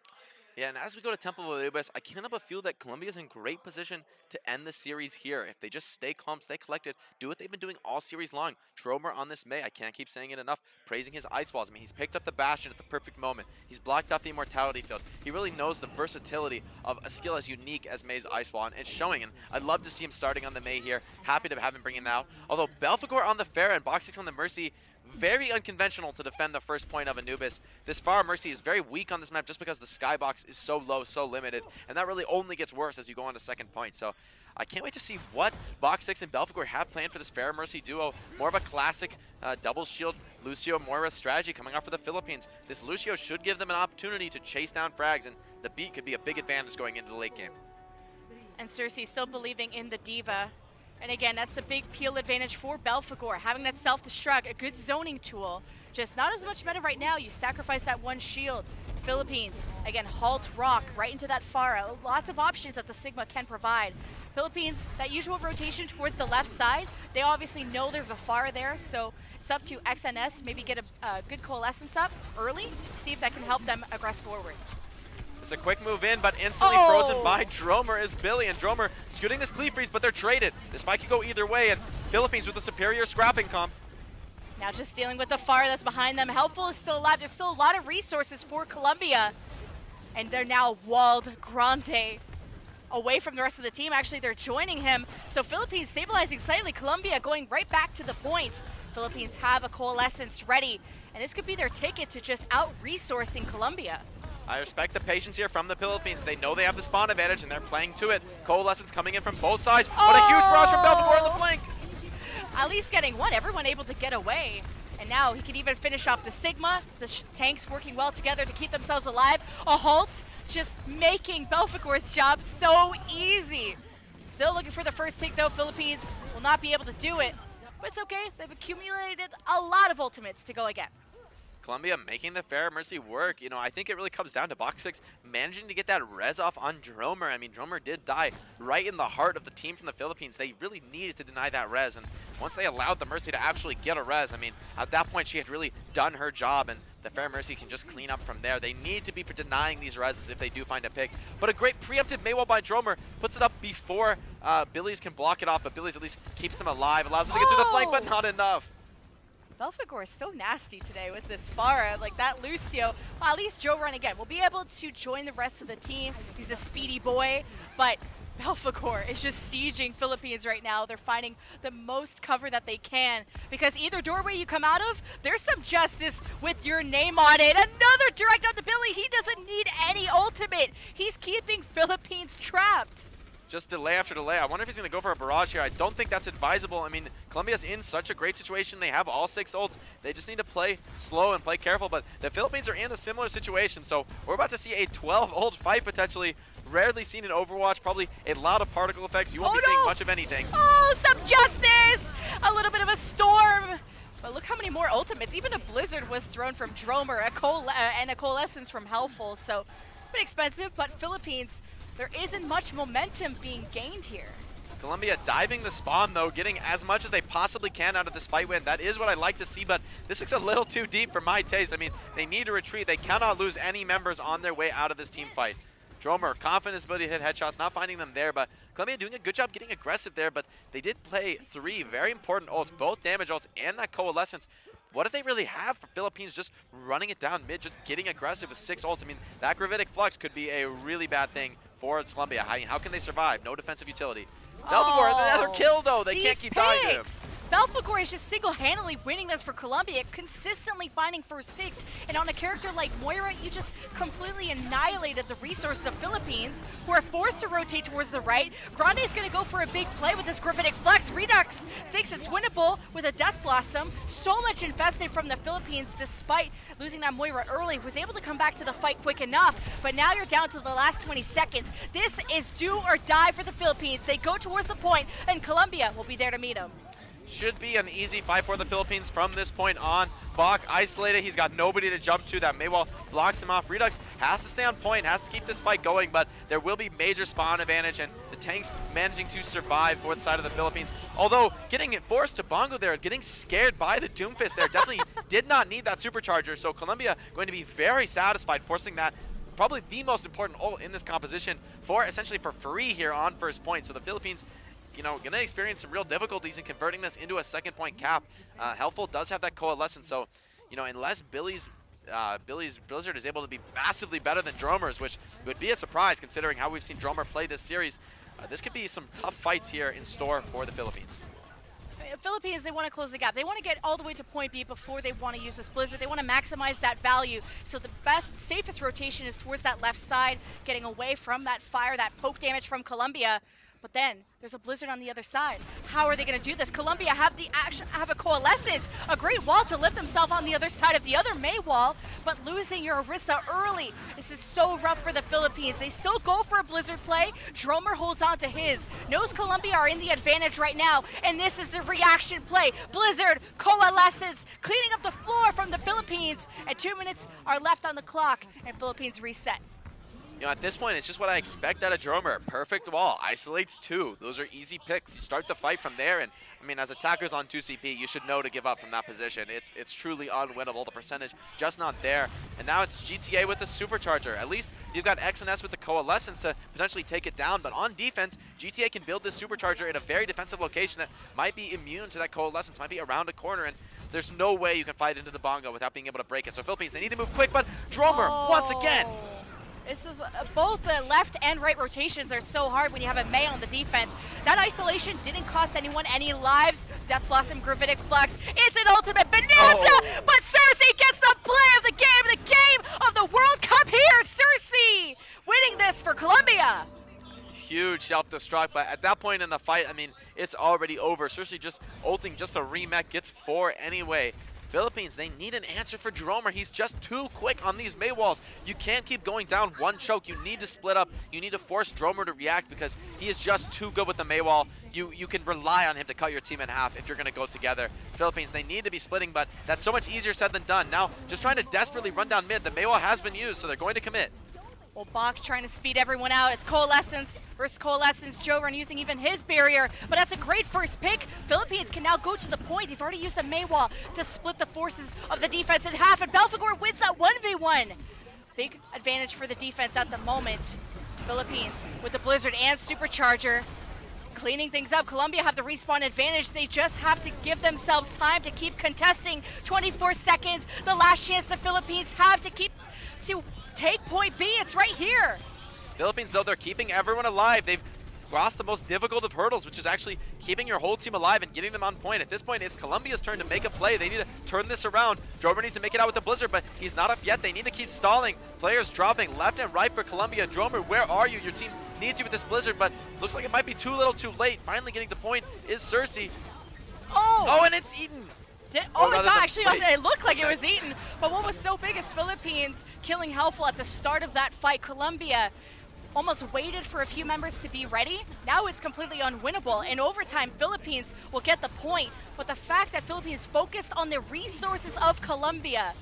Speaker 2: Yeah, and as we go to Temple of Anubis, I can't help but feel that Colombia's in great position to end the series here. If they just stay calm, stay collected, do what they've been doing all series long. Dromer on this May, I can't keep saying it enough, praising his ice walls. I mean, he's picked up the Bastion at the perfect moment. He's blocked off the Immortality Field. He really knows the versatility of a skill as unique as May's ice wall, and it's showing. And I'd love to see him starting on the May here. Happy to have him bringing him out. Although Belfagor on the Pharah and Box 6 on the Mercy, very unconventional to defend the first point of Anubis. This Pharah Mercy is very weak on this map just because the skybox is so low, so limited, and that really only gets worse as you go on to second point. So I can't wait to see what Box 6 and Belfagor have planned for this Pharah Mercy duo. More of a classic double shield Lucio Moira strategy coming out for the Philippines. This Lucio should give them an opportunity to chase down frags, and the beat could be a big advantage going into the late game.
Speaker 1: And Cersei still believing in the Diva. And again, that's a big peel advantage for Belfagor, having that self-destruct, a good zoning tool. Just not as much meta right now. You sacrifice that one shield. Philippines, again, halt rock right into that Pharah. Lots of options that the Sigma can provide. Philippines, that usual rotation towards the left side, they obviously know there's a Pharah there, so it's up to XNS, maybe get a good coalescence up early, see if that can help them aggress forward.
Speaker 2: It's a quick move in, but instantly frozen by Dromer is Billy, and Dromer shooting this Cleave Freeze, but they're traded. This fight could go either way, and Philippines with a superior scrapping comp.
Speaker 1: Now just dealing with the Pharah that's behind them. Helpful is still alive. There's still a lot of resources for Colombia. And they're now walled Grande away from the rest of the team. Actually, they're joining him. So Philippines stabilizing slightly. Colombia going right back to the point. Philippines have a coalescence ready. And this could be their ticket to just out-resourcing Colombia.
Speaker 2: I respect the patience here from the Philippines. They know they have the spawn advantage, and they're playing to it. Coalescence coming in from both sides, but a huge barrage from Belfagor on the flank.
Speaker 1: At least getting one, everyone able to get away. And now he can even finish off the Sigma. The tanks working well together to keep themselves alive. A halt, just making Belfagor's job so easy. Still looking for the first take though. Philippines will not be able to do it, but it's okay. They've accumulated a lot of ultimates to go again.
Speaker 2: Colombia making the Pharah Mercy work. You know, I think it really comes down to Box 6 managing to get that res off on Dromer. I mean, Dromer did die right in the heart of the team from the Philippines. They really needed to deny that res, and once they allowed the Mercy to actually get a res, I mean, at that point she had really done her job, and the Pharah Mercy can just clean up from there. They need to be denying these reses if they do find a pick. But a great preemptive Maywall by Dromer puts it up before Billy's can block it off, but Billy's at least keeps them alive, allows them to get through the flank, but not enough.
Speaker 1: Belfagor is so nasty today with this Pharah, like that Lucio. Well, at least Joe Run again will be able to join the rest of the team. He's a speedy boy, but Belfagor is just sieging Philippines right now. They're finding the most cover that they can because either doorway you come out of, there's some justice with your name on it. Another direct on the Billy. He doesn't need any ultimate. He's keeping Philippines trapped.
Speaker 2: Just delay after delay. I wonder if he's going to go for a barrage here. I don't think that's advisable. I mean, Colombia's in such a great situation. They have all 6 ults. They just need to play slow and play careful, but the Philippines are in a similar situation, so we're about to see a 12 ult fight potentially. Rarely seen in Overwatch. Probably a lot of particle effects. You won't be seeing much of anything.
Speaker 1: Oh, some justice! A little bit of a storm. But look how many more ultimates. Even a Blizzard was thrown from Dromer, and a Coalescence from Helpful, so a bit expensive, but Philippines, there isn't much momentum being gained here.
Speaker 2: Colombia diving the spawn, though, getting as much as they possibly can out of this fight win. That is what I like to see, but this looks a little too deep for my taste. I mean, they need to retreat. They cannot lose any members on their way out of this team fight. Dromer, confident in his ability to hit headshots, not finding them there, but Colombia doing a good job getting aggressive there, but they did play 3 very important ults, both damage ults and that Coalescence. What do they really have for Philippines just running it down mid, just getting aggressive with 6 ults? I mean, that Gravitic Flux could be a really bad thing for Colombia. How can they survive? No defensive utility. Belfagor, another kill though. They can't keep dying to him.
Speaker 1: Belfagor is just single-handedly winning this for Colombia, consistently finding first picks. And on a character like Moira, you just completely annihilated the resources of Philippines, who are forced to rotate towards the right. Grande is going to go for a big play with this Gravitic Flex. Redux thinks it's winnable with a Death Blossom. So much invested from the Philippines despite losing that Moira early. Was able to come back to the fight quick enough, but now you're down to the last 20 seconds. This is do or die for the Philippines. They go towards the point, and Colombia will be there to meet them.
Speaker 2: Should be an easy fight for the Philippines from this point on. Bach isolated. He's got nobody to jump to. That Maywall blocks him off. Redux has to stay on point, has to keep this fight going, but there will be major spawn advantage, and the tanks managing to survive for the side of the Philippines. Although getting it forced to Bongo there, getting scared by the Doomfist there, definitely did not need that supercharger. So Colombia going to be very satisfied forcing that, probably the most important ult in this composition, for essentially for free here on first point. So the Philippines, you know, going to experience some real difficulties in converting this into a second point cap. Helpful does have that coalescence, so, you know, unless Billy's Blizzard is able to be massively better than Dromer's, which would be a surprise considering how we've seen Dromer play this series, this could be some tough fights here in store for the Philippines.
Speaker 1: Philippines, they want to close the gap. They want to get all the way to point B before they want to use this Blizzard. They want to maximize that value. So the best, safest rotation is towards that left side, getting away from that fire, that poke damage from Colombia. But then there's a Blizzard on the other side. How are they going to do this? Colombia have a coalescence, a great wall to lift themselves on the other side of the other May wall, but losing your Orisa early. This is so rough for the Philippines. They still go for a Blizzard play. Dromer holds on to his. Knows Colombia are in the advantage right now, and this is the reaction play. Blizzard, coalescence, cleaning up the floor from the Philippines, and 2 minutes are left on the clock, and Philippines reset.
Speaker 2: You know, at this point, it's just what I expect out of Dromer. Perfect wall, isolates 2. Those are easy picks. You start the fight from there, and I mean, as attackers on 2CP, you should know to give up from that position. It's truly unwinnable. The percentage just not there. And now it's GTA with the supercharger. At least you've got X and S with the coalescence to potentially take it down. But on defense, GTA can build this supercharger in a very defensive location that might be immune to that coalescence, might be around a corner, and there's no way you can fight into the bongo without being able to break it. So Philippines, they need to move quick, but Dromer, once again,
Speaker 1: this is both the left and right rotations are so hard when you have a May on the defense. That isolation didn't cost anyone any lives. Death Blossom, Gravitic Flex. It's an ultimate bonanza, but Cersei gets the play of the game of the World Cup here. Cersei winning this for Colombia.
Speaker 2: Huge self-destruct, but at that point in the fight, I mean, it's already over. Cersei just ulting just a remech, gets 4 anyway. Philippines, they need an answer for Dromer. He's just too quick on these May walls. You can't keep going down one choke. You need to split up. You need to force Dromer to react because he is just too good with the May wall. You can rely on him to cut your team in half if you're going to go together. Philippines, they need to be splitting, but that's so much easier said than done. Now, just trying to desperately run down mid. The May wall has been used, so they're going to commit.
Speaker 1: Well, Bach trying to speed everyone out. It's Coalescence versus Coalescence. Joran using even his barrier, but that's a great first pick. Philippines can now go to the point. They've already used a Maywall to split the forces of the defense in half, and Belfagor wins that 1v1. Big advantage for the defense at the moment. Philippines with the Blizzard and Supercharger cleaning things up. Colombia have the respawn advantage. They just have to give themselves time to keep contesting. 24 seconds, the last chance the Philippines have to take point B. It's right here.
Speaker 2: Philippines, though, they're keeping everyone alive. They've crossed the most difficult of hurdles, which is actually keeping your whole team alive and getting them on point. At this point, it's Colombia's turn to make a play. They need to turn this around. Dromer needs to make it out with the Blizzard, but he's not up yet. They need to keep stalling. Players dropping left and right for Colombia. Dromer, where are you? Your team needs you with this Blizzard, but looks like it might be too little too late. Finally getting the point is Cersei. Oh, and it's Eaton.
Speaker 1: It's actually, it looked like it was eaten. But what was so big is Philippines killing Helpful at the start of that fight. Colombia almost waited for a few members to be ready. Now it's completely unwinnable. In overtime, Philippines will get the point. But the fact that Philippines focused on the resources of Colombia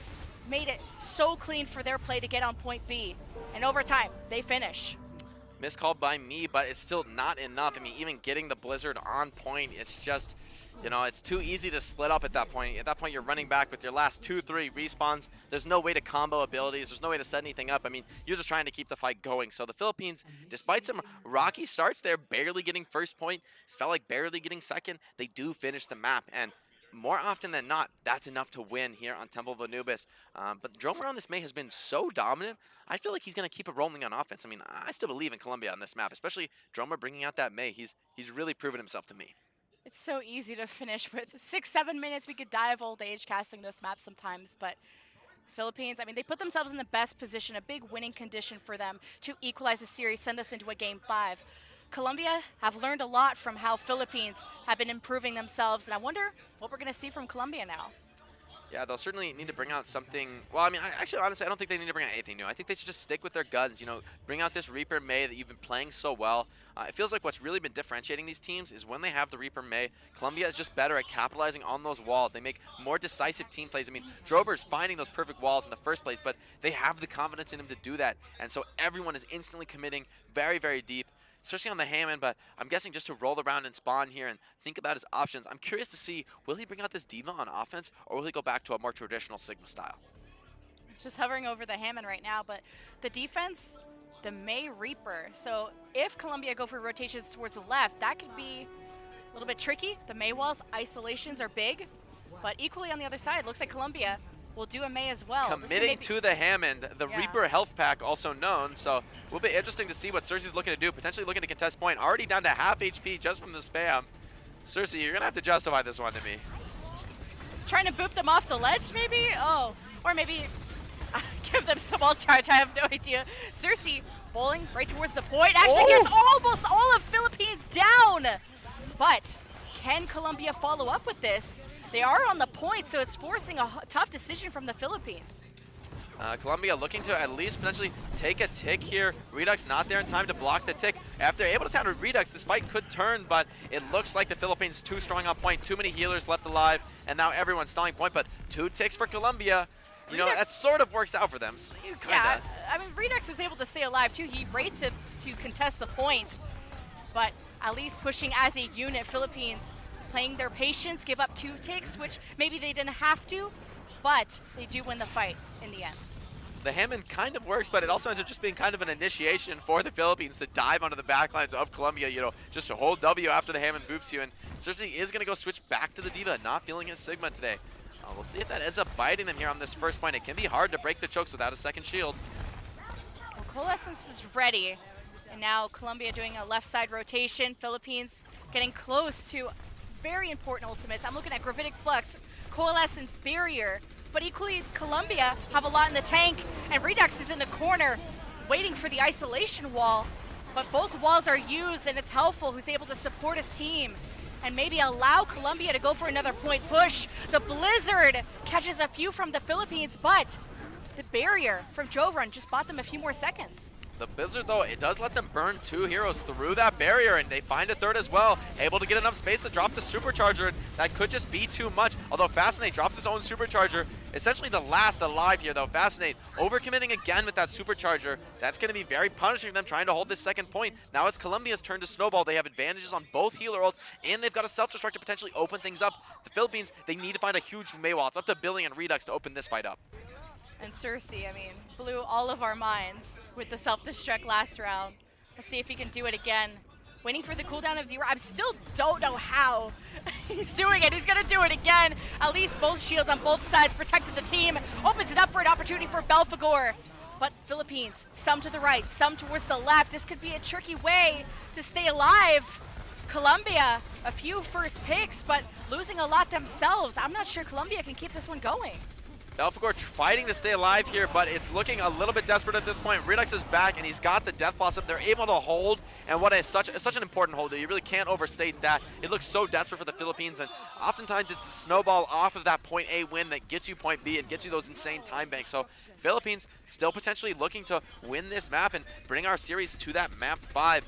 Speaker 1: made it so clean for their play to get on point B. In overtime, they finish.
Speaker 2: Miscalled by me, but it's still not enough. I mean, even getting the Blizzard on point, it's just, you know, it's too easy to split up at that point. At that point, you're running back with your last 2-3 respawns. There's no way to combo abilities. There's no way to set anything up. I mean, you're just trying to keep the fight going. So the Philippines, despite some rocky starts, they're barely getting first point. It felt like barely getting second. They do finish the map, and more often than not, that's enough to win here on Temple of Anubis. But Dromer on this May has been so dominant, I feel like he's going to keep it rolling on offense. I mean, I still believe in Colombia on this map, especially Dromer bringing out that May. He's really proven himself to me.
Speaker 1: It's so easy to finish with 6-7 minutes. We could die of old age casting this map sometimes, but Philippines, I mean, they put themselves in the best position, a big winning condition for them to equalize the series, send us into a game 5. Colombia have learned a lot from how Philippines have been improving themselves, and I wonder what we're going to see from Colombia now.
Speaker 2: Yeah, they'll certainly need to bring out something. Well, I mean, actually, honestly, I don't think they need to bring out anything new. I think they should just stick with their guns. Bring out this Reaper May that you've been playing so well. It feels like what's really been differentiating these teams is when they have the Reaper May, Colombia is just better at capitalizing on those walls. They make more decisive team plays. I mean, Drober's finding those perfect walls in the first place, but they have the confidence in him to do that. And so everyone is instantly committing very, very deep, especially on the Hammond, but I'm guessing just to roll around and spawn here and think about his options. I'm curious to see, will he bring out this D.Va on offense, or will he go back to a more traditional Sigma style?
Speaker 1: Just hovering over the Hammond right now, but the defense, the May Reaper. So if Colombia go for rotations towards the left, that could be a little bit tricky. The May walls, isolations are big, but equally on the other side, it looks like Colombia will do a May as well.
Speaker 2: Committing to the Hammond, the
Speaker 1: Yeah.
Speaker 2: Reaper health pack also known, so will be interesting to see what Cersei's looking to do, potentially looking to contest point, already down to half HP just from the spam. Cersei, you're gonna have to justify this one to me.
Speaker 1: Trying to boop them off the ledge, maybe? Oh, or maybe give them some ult charge, I have no idea. Cersei bowling right towards the point, actually gets almost all of Philippines down! But can Colombia follow up with this? They are on the point, so it's forcing a tough decision from the Philippines.
Speaker 2: Colombia looking to at least potentially take a tick here. Redux not there in time to block the tick. After they're able to counter Redux, this fight could turn, but it looks like the Philippines too strong on point. Too many healers left alive, and now everyone's stalling point, but 2 ticks for Colombia. You know, that sort of works out for them. So kinda.
Speaker 1: Yeah, I mean, Redux was able to stay alive too. He raced to contest the point, but at least pushing as a unit. Philippines playing their patience, give up 2 ticks, which maybe they didn't have to, but they do win the fight in the end.
Speaker 2: The Hammond kind of works, but it also ends up just being kind of an initiation for the Philippines to dive onto the backlines of Colombia, just to hold W after the Hammond boops you. And Cersei is going to go switch back to the D.Va, not feeling his Sigma today. We'll see if that ends up biting them here on this first point. It can be hard to break the chokes without a second shield.
Speaker 1: Well, Coalescence is ready, and now Colombia doing a left side rotation. Philippines getting close to very important ultimates. I'm looking at Gravitic Flux, Coalescence, Barrier, but equally Colombia have a lot in the tank, and Redux is in the corner waiting for the isolation wall. But both walls are used, and it's helpful who's able to support his team and maybe allow Colombia to go for another point push. The Blizzard catches a few from the Philippines, but the Barrier from Jovrun just bought them a few more seconds.
Speaker 2: The Blizzard, though, it does let them burn 2 heroes through that barrier, and they find a third as well. Able to get enough space to drop the Supercharger. That could just be too much, although Fascinate drops his own Supercharger. Essentially the last alive here, though. Fascinate overcommitting again with that Supercharger. That's going to be very punishing for them trying to hold this second point. Now it's Colombia's turn to snowball. They have advantages on both healer ults, and they've got a self-destruct to potentially open things up. The Philippines, they need to find a huge Maywall. It's up to Billy and Redux to open this fight up.
Speaker 1: And Cersei, I mean, blew all of our minds with the self-destruct last round. Let's see if he can do it again. Waiting for the cooldown of zero. I still don't know how he's doing it. He's gonna do it again. At least both shields on both sides protected the team. Opens it up for an opportunity for Belfagor. But Philippines, some to the right, some towards the left. This could be a tricky way to stay alive. Colombia, a few first picks, but losing a lot themselves. I'm not sure Colombia can keep this one going.
Speaker 2: Belfagor fighting to stay alive here, but it's looking a little bit desperate at this point. Redux is back, and he's got the Death Blossom. They're able to hold, and what is such an important hold. You really can't overstate that. It looks so desperate for the Philippines, and oftentimes it's the snowball off of that point A win that gets you point B and gets you those insane time banks. So Philippines still potentially looking to win this map and bring our series to that map 5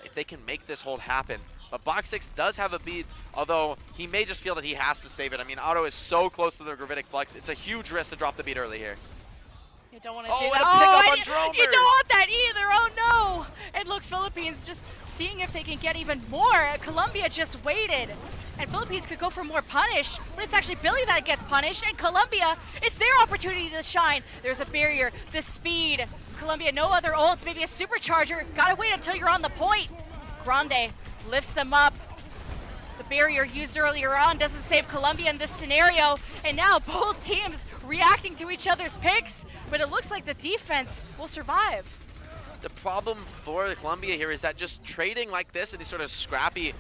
Speaker 2: if they can make this hold happen. But Box 6 does have a beat, although he may just feel that he has to save it. I mean, Otto is so close to the Gravitic Flux. It's a huge risk to drop the beat early here.
Speaker 1: You don't want to do
Speaker 2: and
Speaker 1: that.
Speaker 2: a pick up on Dromer.
Speaker 1: You don't want that either. Oh no! And look, Philippines just seeing if they can get even more. Colombia just waited. And Philippines could go for more punish, but it's actually Billy that gets punished. And Colombia, it's their opportunity to shine. There's a barrier, the speed. Colombia, no other ults, maybe a supercharger. Gotta wait until you're on the point. Grande lifts them up. The barrier used earlier on doesn't save Colombia in this scenario. And now both teams reacting to each other's picks, but it looks like the defense will survive.
Speaker 2: The problem for Colombia here is that just trading like this in these sort of scrappy,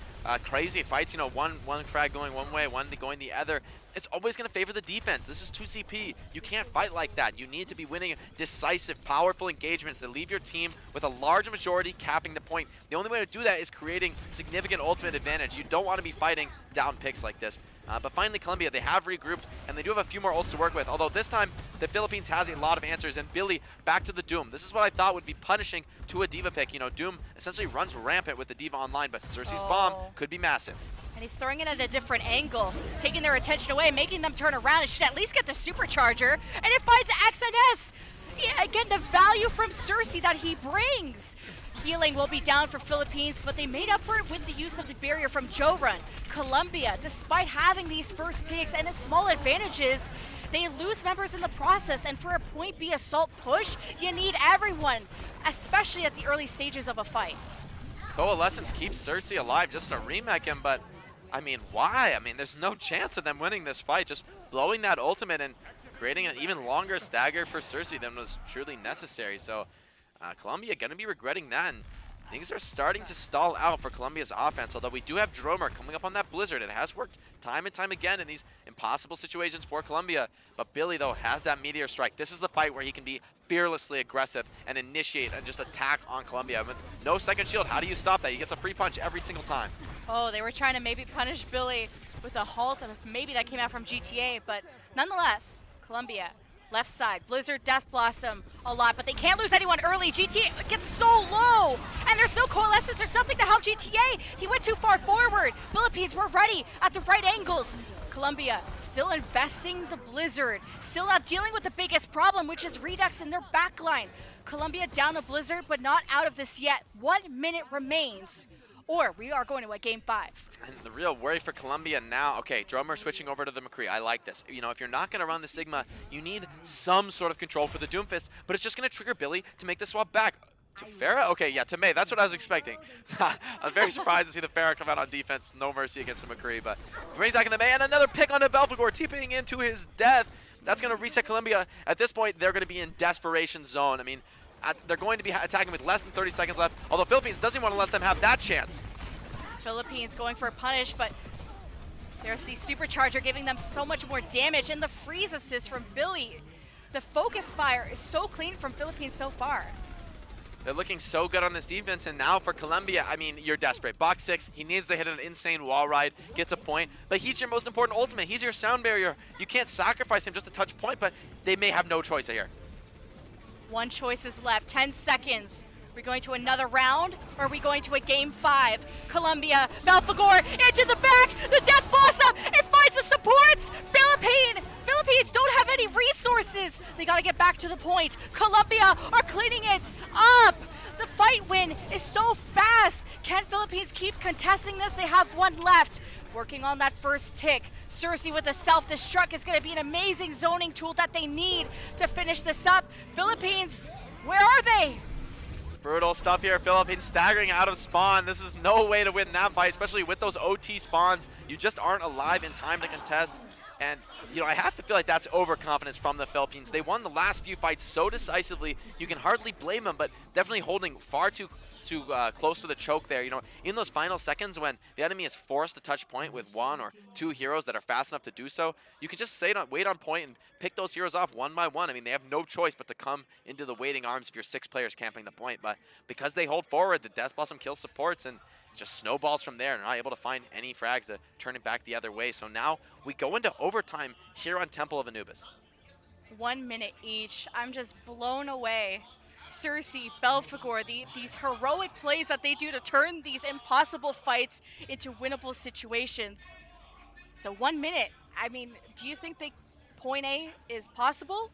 Speaker 2: crazy fights, one frag going one way, one going the other, it's always going to favor the defense. This is 2CP. You can't fight like that. You need to be winning decisive, powerful engagements that leave your team with a large majority capping the point. The only way to do that is creating significant ultimate advantage. You don't want to be fighting down picks like this. But finally, Colombia, they have regrouped, and they do have a few more ults to work with, although this time, the Philippines has a lot of answers, and Billy, back to the Doom. This is what I thought would be punishing to a D.Va pick. You know, Doom essentially runs rampant with the D.Va online, but Cersei's bomb could be massive.
Speaker 1: And he's throwing it at a different angle, taking their attention away, making them turn around and should at least get the supercharger. And it finds XNS! Yeah, again, the value from Cersei that he brings. Healing will be down for Philippines, but they made up for it with the use of the barrier from Jorun. Colombia, despite having these first picks and its small advantages, they lose members in the process, and for a point B assault push, you need everyone, especially at the early stages of a fight.
Speaker 2: Coalescence keeps Cersei alive just to remake him, but I mean, why? I mean, there's no chance of them winning this fight. Just blowing that ultimate and creating an even longer stagger for Cersei than was truly necessary. So Colombia going to be regretting that. And things are starting to stall out for Colombia's offense, although we do have Dromer coming up on that Blizzard. It has worked time and time again in these impossible situations for Colombia. But Billy, though, has that Meteor Strike. This is the fight where he can be fearlessly aggressive and initiate and just attack on Colombia. With no second shield, how do you stop that? He gets a free punch every single time.
Speaker 1: Oh, they were trying to maybe punish Billy with a halt, maybe that came out from GTA, but nonetheless, Colombia, left side, Blizzard, Death Blossom, a lot, but they can't lose anyone early. GTA gets so low, and there's no coalescence, there's nothing to help GTA. He went too far forward. Philippines were ready at the right angles. Colombia still investing the Blizzard, still not dealing with the biggest problem, which is Redux in their backline. Colombia down the Blizzard, but not out of this yet. 1 minute remains, or we are going to a game 5.
Speaker 2: And the real worry for Colombia now, okay, Dromer switching over to the McCree. I like this. You know, if you're not going to run the Sigma, you need some sort of control for the Doomfist, but it's just going to trigger Billy to make the swap back. To Farah? Okay, yeah, to May. That's what I was expecting. I'm very surprised to see the Farah come out on defense. No mercy against the McCree, but brings back in the May, and another pick on the Belfagor, TPing into his death. That's going to reset Colombia. At this point, they're going to be in desperation zone. I mean, they're going to be attacking with less than 30 seconds left, although Philippines doesn't want to let them have that chance.
Speaker 1: Philippines going for a punish, but there's the supercharger giving them so much more damage, and the freeze assist from Billy. The focus fire is so clean from Philippines so far.
Speaker 2: They're looking so good on this defense, and now for Colombia, I mean, you're desperate. Box 6, he needs to hit an insane wall ride, gets a point, but he's your most important ultimate. He's your sound barrier. You can't sacrifice him just to touch point, but they may have no choice here.
Speaker 1: One choice is left, 10 seconds. Are we going to another round, or are we going to a game 5? Colombia, Belfagor, into the back, the Death Blossom, it finds the supports! Philippines don't have any resources! They gotta get back to the point. Colombia are cleaning it up! The fight win is so fast! Can Philippines keep contesting this? They have one left. Working on that first tick. Cersei with the self-destruct is gonna be an amazing zoning tool that they need to finish this up. Philippines, where are they?
Speaker 2: Brutal stuff here. Philippines staggering out of spawn. This is no way to win that fight, especially with those OT spawns. You just aren't alive in time to contest. And, you know, I have to feel like that's overconfidence from the Philippines. They won the last few fights so decisively, you can hardly blame them, but definitely holding far too close to the choke there. You know, in those final seconds when the enemy is forced to touch point with 1 or 2 heroes that are fast enough to do so, you can just wait on point and pick those heroes off one by one. I mean, they have no choice but to come into the waiting arms if you're 6 players camping the point. But because they hold forward, the Death Blossom kills supports and just snowballs from there, and not able to find any frags to turn it back the other way. So now we go into overtime here on Temple of Anubis.
Speaker 1: 1 minute each. I'm just blown away. Cersei, Belfagor, these heroic plays that they do to turn these impossible fights into winnable situations. So 1 minute, I mean, do you think point A is possible?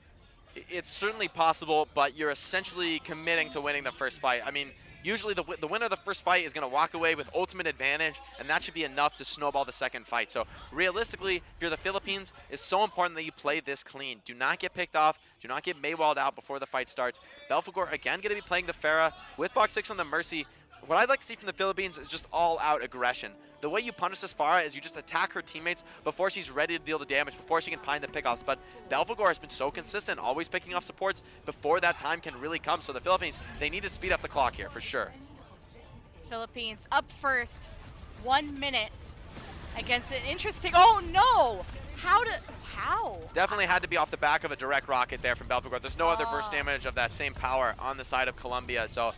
Speaker 2: It's certainly possible, but you're essentially committing to winning the first fight. I mean, usually the winner of the first fight is going to walk away with ultimate advantage, and that should be enough to snowball the second fight. So realistically, if you're the Philippines, it's so important that you play this clean. Do not get picked off. Do not get Maywalled out before the fight starts. Belfagor, again, going to be playing the Farah with box 6 on the Mercy. What I'd like to see from the Philippines is just all-out aggression. The way you punish this Farah is you just attack her teammates before she's ready to deal the damage, before she can find the pickoffs. But Belfagor has been so consistent, always picking off supports before that time can really come. So the Philippines, they need to speed up the clock here for sure.
Speaker 1: Philippines up first, 1 minute against an interesting, oh no! How did, how?
Speaker 2: Definitely had to be off the back of a direct rocket there from Belfagor. There's no other burst
Speaker 1: Oh.
Speaker 2: damage of that same power on the side of Colombia, so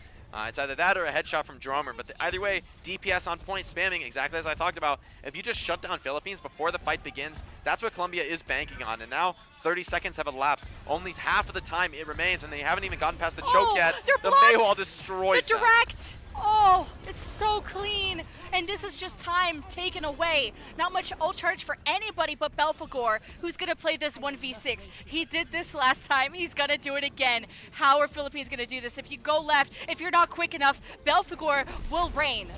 Speaker 2: it's either that or a headshot from Dromer. But either way, DPS on point, spamming exactly as I talked about. If you just shut down Philippines before the fight begins, that's what Colombia is banking on. And now 30 seconds have elapsed. Only half of the time it remains, and they haven't even gotten past the choke
Speaker 1: Oh,
Speaker 2: yet.
Speaker 1: they're
Speaker 2: The
Speaker 1: blocked!
Speaker 2: Maywall
Speaker 1: The
Speaker 2: destroys them.
Speaker 1: direct! Oh, it's so clean. And this is just time taken away. Not much ult charge for anybody but Belfagor, who's gonna play this 1v6. He did this last time, he's gonna do it again. How are Philippines gonna do this? If you go left, if you're not quick enough, Belfagor will reign.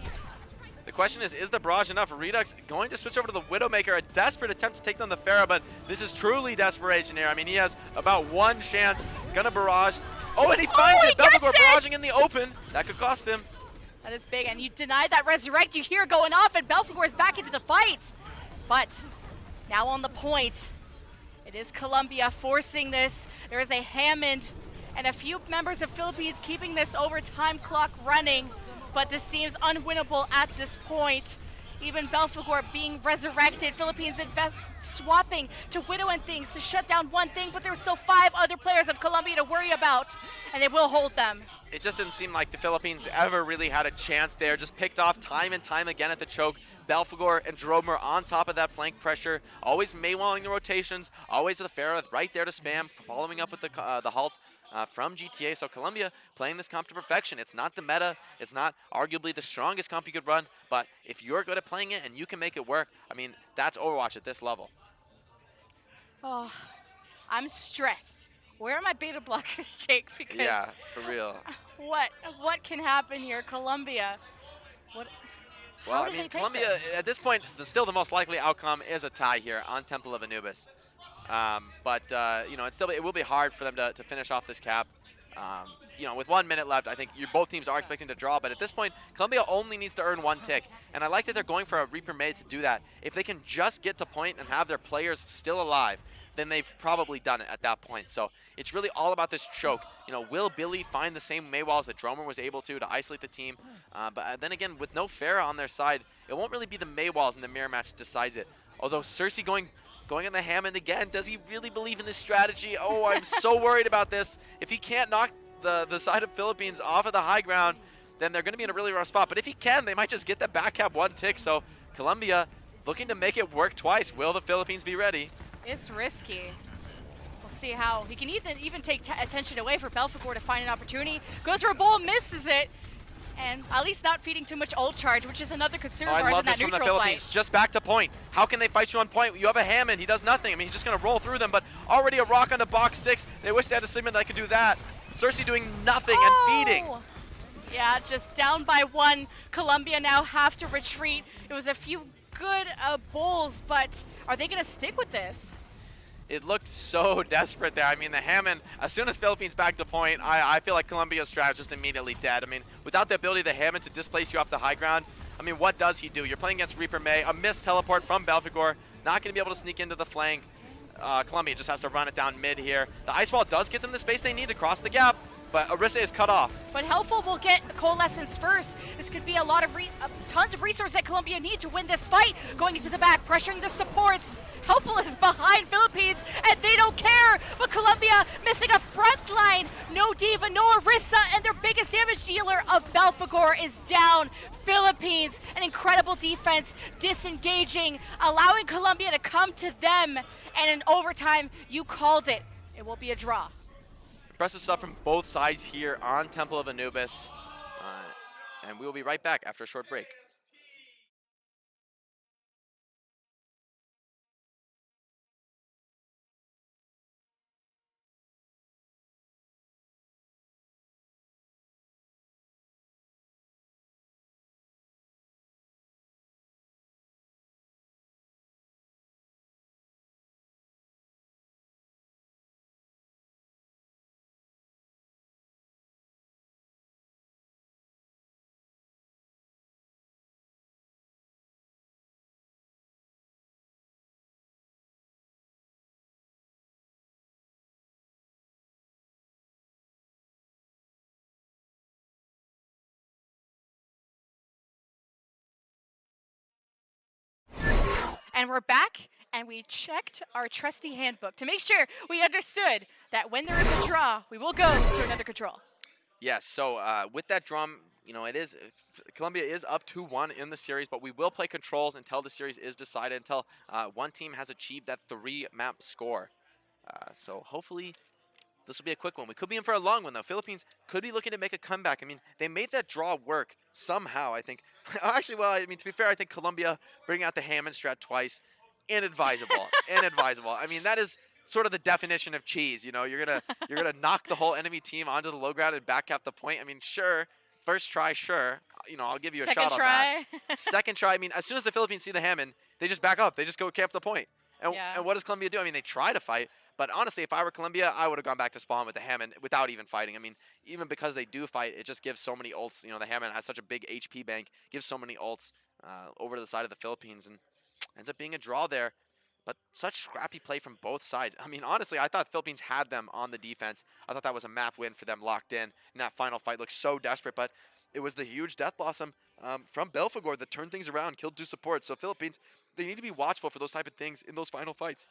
Speaker 2: The question is the barrage enough? Redux going to switch over to the Widowmaker, a desperate attempt to take down the Pharah, but this is truly desperation here. I mean, he has about one chance, gonna barrage. Oh, and he finds it! Belfagor barraging in the open. That could cost him.
Speaker 1: That is big, and you deny that resurrect, you hear going off, and Belfagor is back into the fight. But now on the point, it is Colombia forcing this. There is a Hammond and a few members of Philippines keeping this overtime clock running, but this seems unwinnable at this point. Even Belfagor being resurrected, Philippines swapping to Widow and things to shut down one thing, but there's still 5 other players of Colombia to worry about, and they will hold them.
Speaker 2: It just didn't seem like the Philippines ever really had a chance there. Just picked off time and time again at the choke. Belfagor and Dromer on top of that flank pressure, always Maywalling the rotations, always the Pharah right there to spam, following up with the halt from GTA. So Colombia playing this comp to perfection. It's not the meta, it's not arguably the strongest comp you could run, but if you're good at playing it and you can make it work, I mean, that's Overwatch at this level.
Speaker 1: Oh, I'm stressed. Where are my beta blockers, Jake? Because
Speaker 2: Yeah, for real.
Speaker 1: what can happen here, Colombia? What?
Speaker 2: Well,
Speaker 1: How
Speaker 2: I
Speaker 1: do
Speaker 2: mean,
Speaker 1: they take
Speaker 2: Colombia,
Speaker 1: this?
Speaker 2: at this point, still the most likely outcome is a tie here on Temple of Anubis. But you know, it will be hard for them to finish off this cap. You know, with 1 minute left, I think both teams are expecting to draw, but at this point, Colombia only needs to earn 1 tick. And I like that they're going for a Reaper May to do that. If they can just get to point and have their players still alive, then they've probably done it at that point. So it's really all about this choke. You know, will Billy find the same Maywalls that Dromer was able to isolate the team? But then again, with no Pharah on their side, it won't really be the Maywalls in the mirror match that decides it. Although Cersei going on the Hammond again, does he really believe in this strategy? Oh, I'm so worried about this. If he can't knock the side of Philippines off of the high ground, then they're going to be in a really rough spot. But if he can, they might just get the back cap 1 tick. So Colombia looking to make it work twice. Will the Philippines be ready?
Speaker 1: It's risky. We'll see how he can even take attention away for Belfagor to find an opportunity. Goes for a bull, misses it, and at least not feeding too much ult charge, which is another concern of
Speaker 2: I
Speaker 1: ours
Speaker 2: love
Speaker 1: in
Speaker 2: this
Speaker 1: that
Speaker 2: from the
Speaker 1: neutral
Speaker 2: Philippines.
Speaker 1: fight.
Speaker 2: Just back to point. How can they fight you on point? You have a Hammond. He does nothing. I mean, he's just going to roll through them, but already a rock onto box 6. They wish they had a Sigmund that could do that. Cersei doing nothing and feeding.
Speaker 1: Yeah, just down by 1. Colombia now have to retreat. It was a few good bulls, but are they going to stick with this?
Speaker 2: It looked so desperate there. I mean, the Hammond, as soon as Philippines back to point, I feel like Colombia's strat is just immediately dead. I mean, without the ability of the Hammond to displace you off the high ground, I mean, what does he do? You're playing against Reaper May, a missed teleport from Belfagor, not going to be able to sneak into the flank. Colombia just has to run it down mid here. The Ice Wall does get them the space they need to cross the gap, but Orisa is cut off.
Speaker 1: But Helpful will get Coalescence first. This could be a lot of tons of resources that Colombia need to win this fight. Going into the back, pressuring the supports. Helpful is behind Philippines, and they don't care. But Colombia missing a front line. No Diva, no Orisa, and their biggest damage dealer of Belfagor is down. Philippines, an incredible defense, disengaging, allowing Colombia to come to them. And in overtime, you called it. It will be a draw.
Speaker 2: Impressive stuff from both sides here on Temple of Anubis. And we will be right back after a short break.
Speaker 1: And we're back, and we checked our trusty handbook to make sure we understood that when there is a draw, we will go to another control.
Speaker 2: Yes. So with that drum, it is Colombia is up 2-1 in the series, but we will play controls until the series is decided, until one team has achieved that 3-map score. So hopefully this will be a quick one. We could be in for a long one, though. Philippines could be looking to make a comeback. I mean, they made that draw work somehow, I think. Actually, well, I mean, to be fair, I think Colombia bringing out the Hammond strat twice, inadvisable. Inadvisable. I mean, that is sort of the definition of cheese. You're gonna knock the whole enemy team onto the low ground and back half the point. I mean, sure, first try, sure. I'll give you a
Speaker 1: Second
Speaker 2: shot on that.
Speaker 1: try.
Speaker 2: Second try, I mean, as soon as the Philippines see the Hammond, they just back up. They just go camp the point. And,
Speaker 1: Yeah.
Speaker 2: and what does Colombia do? I mean, they try to fight, but honestly, if I were Colombia, I would have gone back to spawn with the Hammond without even fighting. I mean, even because they do fight, it just gives so many ults. The Hammond has such a big HP bank, gives so many ults over to the side of the Philippines, and ends up being a draw there. But such scrappy play from both sides. I mean, honestly, I thought the Philippines had them on the defense. I thought that was a map win for them locked in. And that final fight looked so desperate, but it was the huge Death Blossom from Belfagor that turned things around, killed two supports. So Philippines, they need to be watchful for those type of things in those final fights.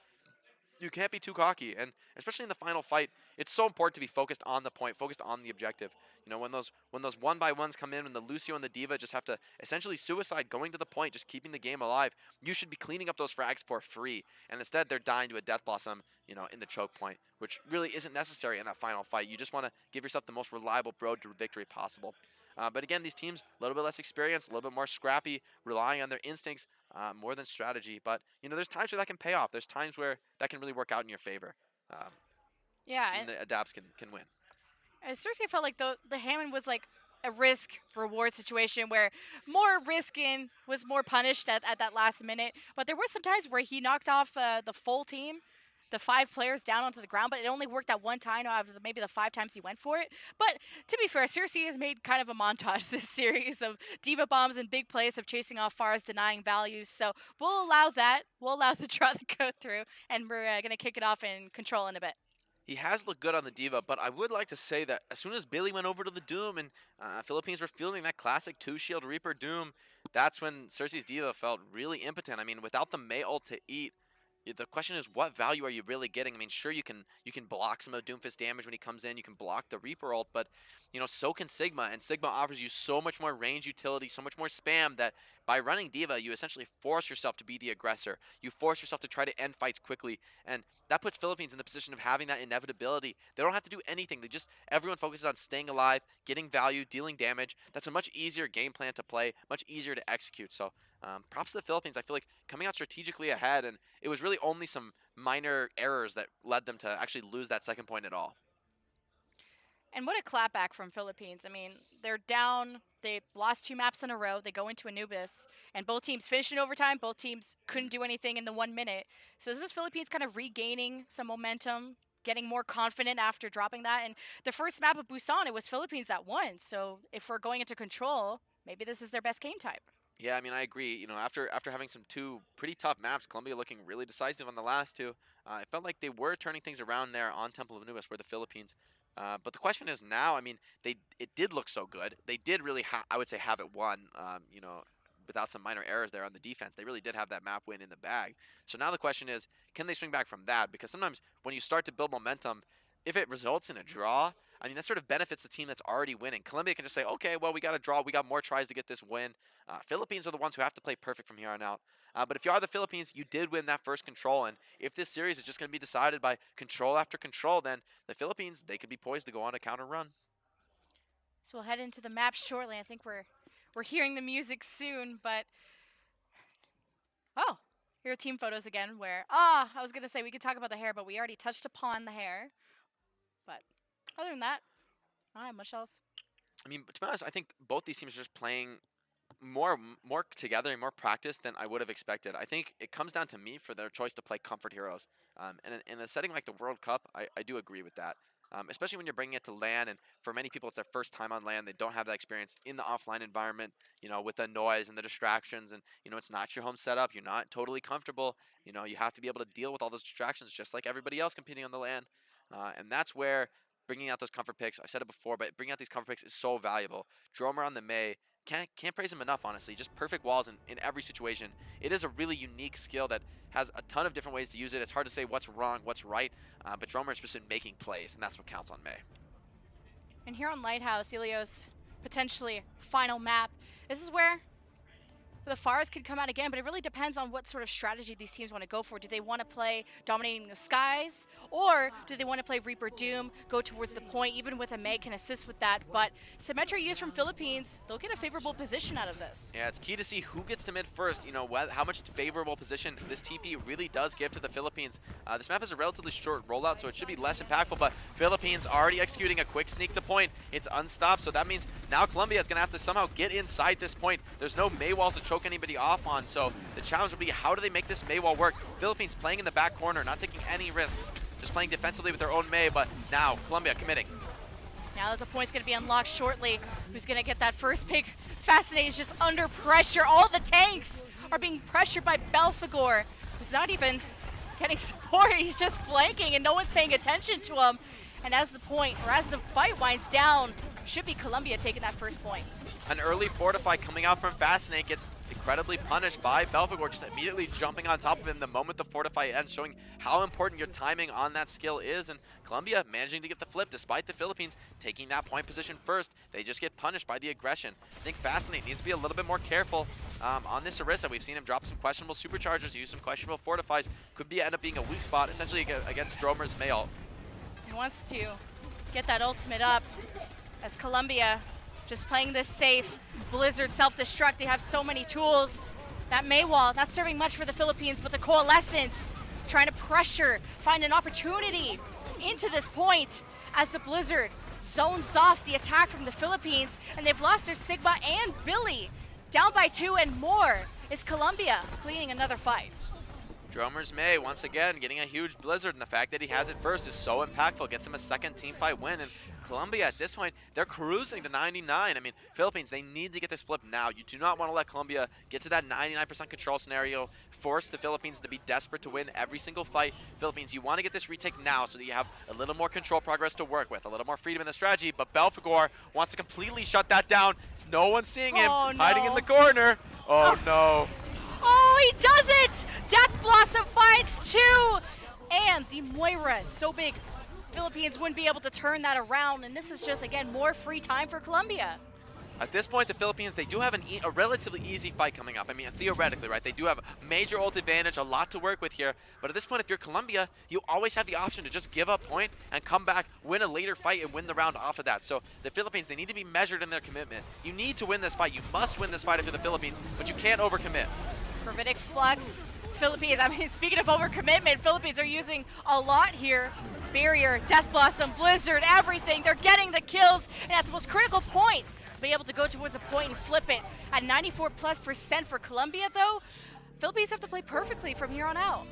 Speaker 2: You can't be too cocky, and especially in the final fight, it's so important to be focused on the point, focused on the objective. When those one by ones come in, when the Lucio and the Diva just have to essentially suicide going to the point, just keeping the game alive, you should be cleaning up those frags for free. And instead, they're dying to a Death Blossom, in the choke point, which really isn't necessary in that final fight. You just want to give yourself the most reliable road to victory possible. But again, these teams a little bit less experienced, a little bit more scrappy, relying on their instincts more than strategy. But there's times where that can pay off. There's times where that can really work out in your favor. Um,
Speaker 1: Yeah,
Speaker 2: Team that adapts can win.
Speaker 1: and seriously, I felt like the Hammond was like a risk reward situation where more risking was more punished at that last minute. But there were some times where he knocked off the full team, the 5 players down onto the ground, but it only worked that one time out of maybe the 5 times he went for it. But to be fair, Cersei has made kind of a montage this series of diva bombs and big plays of chasing off Pharah's denying values. So we'll allow that. We'll allow the draw to go through, and we're going to kick it off and control in a bit.
Speaker 2: He has looked good on the Diva, but I would like to say that as soon as Billy went over to the Doom and Philippines were fielding that classic 2-shield Reaper Doom, that's when Cersei's Diva felt really impotent. I mean, without the Mei ult to eat, the question is, what value are you really getting? I mean, sure, you can block some of the Doomfist damage when he comes in. You can block the Reaper ult, but so can Sigma, and Sigma offers you so much more range utility, so much more spam that by running Diva, you essentially force yourself to be the aggressor. You force yourself to try to end fights quickly, and that puts Philippines in the position of having that inevitability. They don't have to do anything. Everyone focuses on staying alive, getting value, dealing damage. That's a much easier game plan to play, much easier to execute. So props to the Philippines. I feel like coming out strategically ahead, and it was really only some minor errors that led them to actually lose that second point at all.
Speaker 1: And what a clapback from Philippines. I mean, they're down. They lost 2 maps in a row. They go into Anubis, and both teams finished in overtime. Both teams couldn't do anything in the 1 minute. So this is Philippines kind of regaining some momentum, getting more confident after dropping that. And the first map of Busan, it was Philippines that won. So if we're going into control, maybe this is their best game type.
Speaker 2: Yeah, I mean, I agree. After having some two pretty tough maps, Colombia looking really decisive on the last two, it felt like they were turning things around there on Temple of Anubis, where the Philippines. But the question is now. I mean, it did look so good. They did really, I would say, have it won. Without some minor errors there on the defense, they really did have that map win in the bag. So now the question is, can they swing back from that? Because sometimes when you start to build momentum, if it results in a draw, I mean, that sort of benefits the team that's already winning. Colombia can just say, okay, well, we got a draw. We got more tries to get this win. Philippines are the ones who have to play perfect from here on out. But if you are the Philippines, you did win that first control. And if this series is just going to be decided by control after control, then the Philippines, they could be poised to go on a counter run.
Speaker 1: So we'll head into the map shortly. I think we're hearing the music soon, but oh, here are team photos again where I was gonna say we could talk about the hair, but we already touched upon the hair. But other than that, I don't have much else.
Speaker 2: I mean, to be honest, I think both these teams are just playing more together and more practice than I would have expected. I think it comes down to me for their choice to play comfort heroes. And in a setting like the World Cup, I do agree with that. Especially when you're bringing it to LAN, and for many people, it's their first time on LAN. They don't have that experience in the offline environment, with the noise and the distractions, and it's not your home setup. You're not totally comfortable. You have to be able to deal with all those distractions, just like everybody else competing on the LAN. And that's where bringing out those comfort picks. I've said it before, but bringing out these comfort picks is so valuable. Dromer on the Mei, can't praise him enough, honestly. Just perfect walls in every situation. It is a really unique skill that has a ton of different ways to use it. It's hard to say what's wrong, what's right, but Dromer's just been making plays, and that's what counts on May.
Speaker 1: And here on Lighthouse, Ilios, potentially final map. This is where the Forest could come out again, but it really depends on what sort of strategy these teams want to go for. Do they want to play dominating the skies, or do they want to play Reaper Doom, go towards the point? Even with a May can assist with that, but Symmetra used from Philippines, they'll get a favorable position out of this.
Speaker 2: Yeah, it's key to see who gets to mid first, how much favorable position this TP really does give to the Philippines. This map is a relatively short rollout, so it should be less impactful, but Philippines already executing a quick sneak to point. It's unstopped, so that means now Colombia is going to have to somehow get inside this point. There's no May walls to choke anybody off on, so the challenge will be how do they make this May wall work? Philippines playing in the back corner, not taking any risks, just playing defensively with their own May, but now Colombia committing.
Speaker 1: Now that the point's going to be unlocked shortly, who's going to get that first pick? Fascinating is just under pressure. All the tanks are being pressured by Belphegor, who's not even getting support. He's just flanking and no one's paying attention to him. And as the fight winds down, should be Colombia taking that first point.
Speaker 2: An early fortify coming out from Fascinate gets incredibly punished by Belphegor, just immediately jumping on top of him the moment the fortify ends, showing how important your timing on that skill is. And Colombia managing to get the flip despite the Philippines taking that point position first. They just get punished by the aggression. I think Fascinate needs to be a little bit more careful on this Orisa. We've seen him drop some questionable superchargers, use some questionable fortifies. Could end up being a weak spot essentially against Dromer's May ult.
Speaker 1: He wants to get that ultimate up as Colombia just playing this safe. Blizzard self-destruct, they have so many tools. That May wall, not serving much for the Philippines, but the Coalescence trying to pressure, find an opportunity into this point as the Blizzard zones off the attack from the Philippines, and they've lost their Sigma and Billy. Down by 2 and more. It's Colombia cleaning another fight.
Speaker 2: Dromer's May, once again, getting a huge Blizzard, and the fact that he has it first is so impactful. Gets him a second team fight win, and Colombia at this point, they're cruising to 99. I mean, Philippines, they need to get this flip now. You do not want to let Colombia get to that 99% control scenario, force the Philippines to be desperate to win every single fight. Philippines, you want to get this retake now so that you have a little more control progress to work with, a little more freedom in the strategy, but Belphegor wants to completely shut that down. No one's seeing him, hiding in the corner. Oh no.
Speaker 1: Oh, he does it! Death Blossom finds 2! And the Moira is so big, Philippines wouldn't be able to turn that around, and this is just, again, more free time for Colombia.
Speaker 2: At this point, the Philippines, they do have a relatively easy fight coming up. I mean, theoretically, right? They do have a major ult advantage, a lot to work with here. But at this point, if you're Colombia, you always have the option to just give up point and come back, win a later fight, and win the round off of that. So the Philippines, they need to be measured in their commitment. You need to win this fight. You must win this fight if you're the Philippines, but you can't overcommit.
Speaker 1: Gravitic Flux, Philippines, I mean, speaking of overcommitment, Philippines are using a lot here. Barrier, Death Blossom, Blizzard, everything. They're getting the kills, and at the most critical point, be able to go towards a point and flip it. At 94+% for Colombia, though, Philippines have to play perfectly from here on out.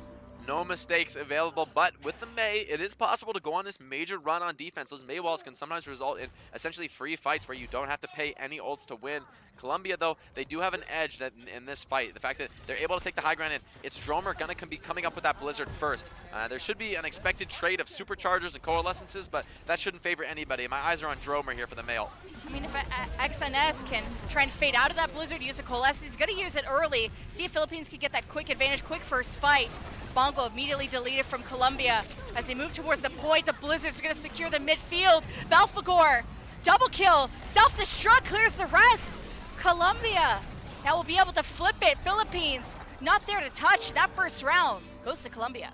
Speaker 2: No mistakes available, but with the May, it is possible to go on this major run on defense. Those May walls can sometimes result in essentially free fights where you don't have to pay any ults to win. Colombia, though, they do have an edge that in this fight. The fact that they're able to take the high ground in, it's Dromer going to be coming up with that Blizzard first. There should be an expected trade of superchargers and coalescences, but that shouldn't favor anybody. My eyes are on Dromer here for the May ult.
Speaker 1: I mean, if XNS can try and fade out of that Blizzard, use a coalescence, he's going to use it early. See if Philippines can get that quick advantage, quick first fight. Bongo immediately deleted from Colombia. As they move towards the point, the Blizzard's going to secure the midfield. Belphegor, double kill, self-destruct clears the rest. Colombia now will be able to flip it. Philippines not there to touch. That first round goes to Colombia.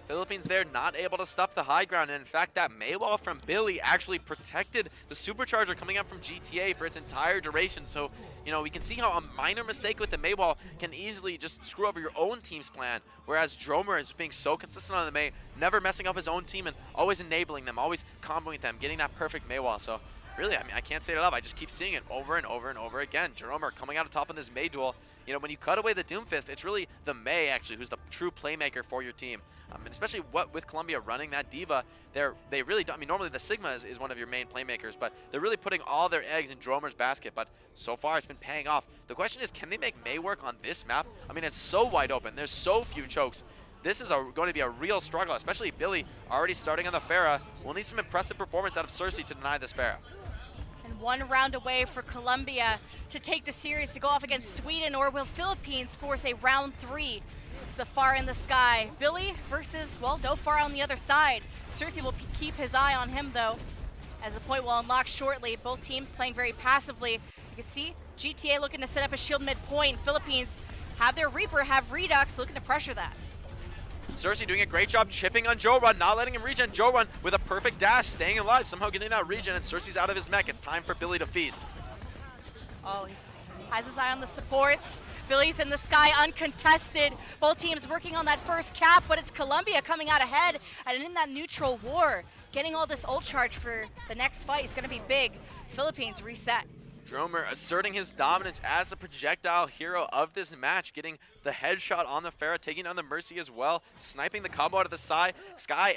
Speaker 2: Philippines there not able to stuff the high ground, and in fact that May wall from Billy actually protected the supercharger coming up from GTA for its entire duration. So, you know, we can see how a minor mistake with the May wall can easily just screw over your own team's plan, whereas Dromer is being so consistent on the May, never messing up his own team and always enabling them, always comboing them, getting that perfect May wall. So really, I mean, I can't say it enough. I just keep seeing it over and over and over again. Dromer coming out on top in this May duel. You know, when you cut away the Doomfist, it's really the May, actually, who's the true playmaker for your team. And especially with Colombia running that Diva, they really don't. I mean, normally the Sigma is one of your main playmakers, but they're really putting all their eggs in Dromer's basket. But so far, it's been paying off. The question is, can they make May work on this map? I mean, it's so wide open. There's so few chokes. This is going to be a real struggle, especially Billy already starting on the Pharah. We'll need some impressive performance out of Cersei to deny this Pharah.
Speaker 1: And one round away for Colombia to take the series to go off against Sweden, or will Philippines force a round 3? It's the far in the sky. Billy versus, well, no far on the other side. Cersei will keep his eye on him, though, as the point will unlock shortly. Both teams playing very passively. You can see GTA looking to set up a shield mid-point. Philippines have their Reaper, have Redux looking to pressure that.
Speaker 2: Cersei doing a great job chipping on Joe Run, not letting him regen. Joe Run with a perfect dash, staying alive, somehow getting that regen, and Cersei's out of his mech. It's time for Billy to feast.
Speaker 1: Oh, he has his eye on the supports. Billy's in the sky, uncontested. Both teams working on that first cap, but it's Colombia coming out ahead. And in that neutral war, getting all this ult charge for the next fight is going to be big. Philippines reset.
Speaker 2: Dromer asserting his dominance as the projectile hero of this match, getting the headshot on the Pharah, taking down the Mercy as well, sniping the combo out of the sky,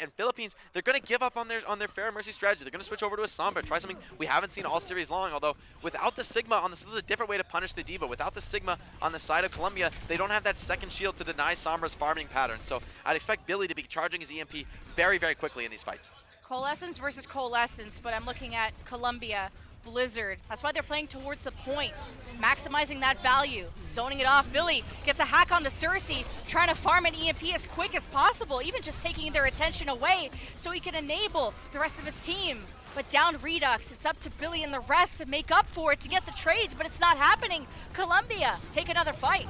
Speaker 2: and Philippines, they're going to give up on their Pharah Mercy strategy. They're going to switch over to a Sombra, try something we haven't seen all series long, although without the Sigma on this is a different way to punish the D.Va. Without the Sigma on the side of Colombia, they don't have that second shield to deny Sombra's farming pattern, so I'd expect Billy to be charging his EMP very, very quickly in these fights.
Speaker 1: Coalescence versus Coalescence, but I'm looking at Colombia. Blizzard. That's why they're playing towards the point, maximizing that value, zoning it off. Billy gets a hack onto Cersei, trying to farm an EMP as quick as possible, even just taking their attention away so he can enable the rest of his team. But down Redux, it's up to Billy and the rest to make up for it, to get the trades, but it's not happening. Colombia, take another fight.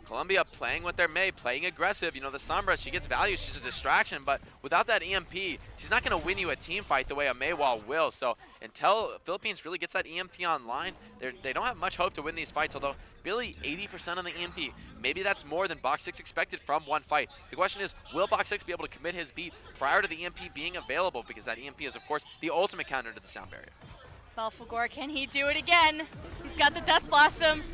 Speaker 2: Colombia playing what they're made, playing aggressive. You know, the Sombra, she gets value, she's a distraction, but without that EMP, she's not going to win you a team fight the way a Maywall will. So until Philippines really gets that EMP online, they don't have much hope to win these fights, although Billy, 80% on the EMP. Maybe that's more than Box 6 expected from one fight. The question is, will Box 6 be able to commit his beat prior to the EMP being available? Because that EMP is, of course, the ultimate counter to the sound barrier.
Speaker 1: Belphegor, can he do it again? He's got the Death Blossom.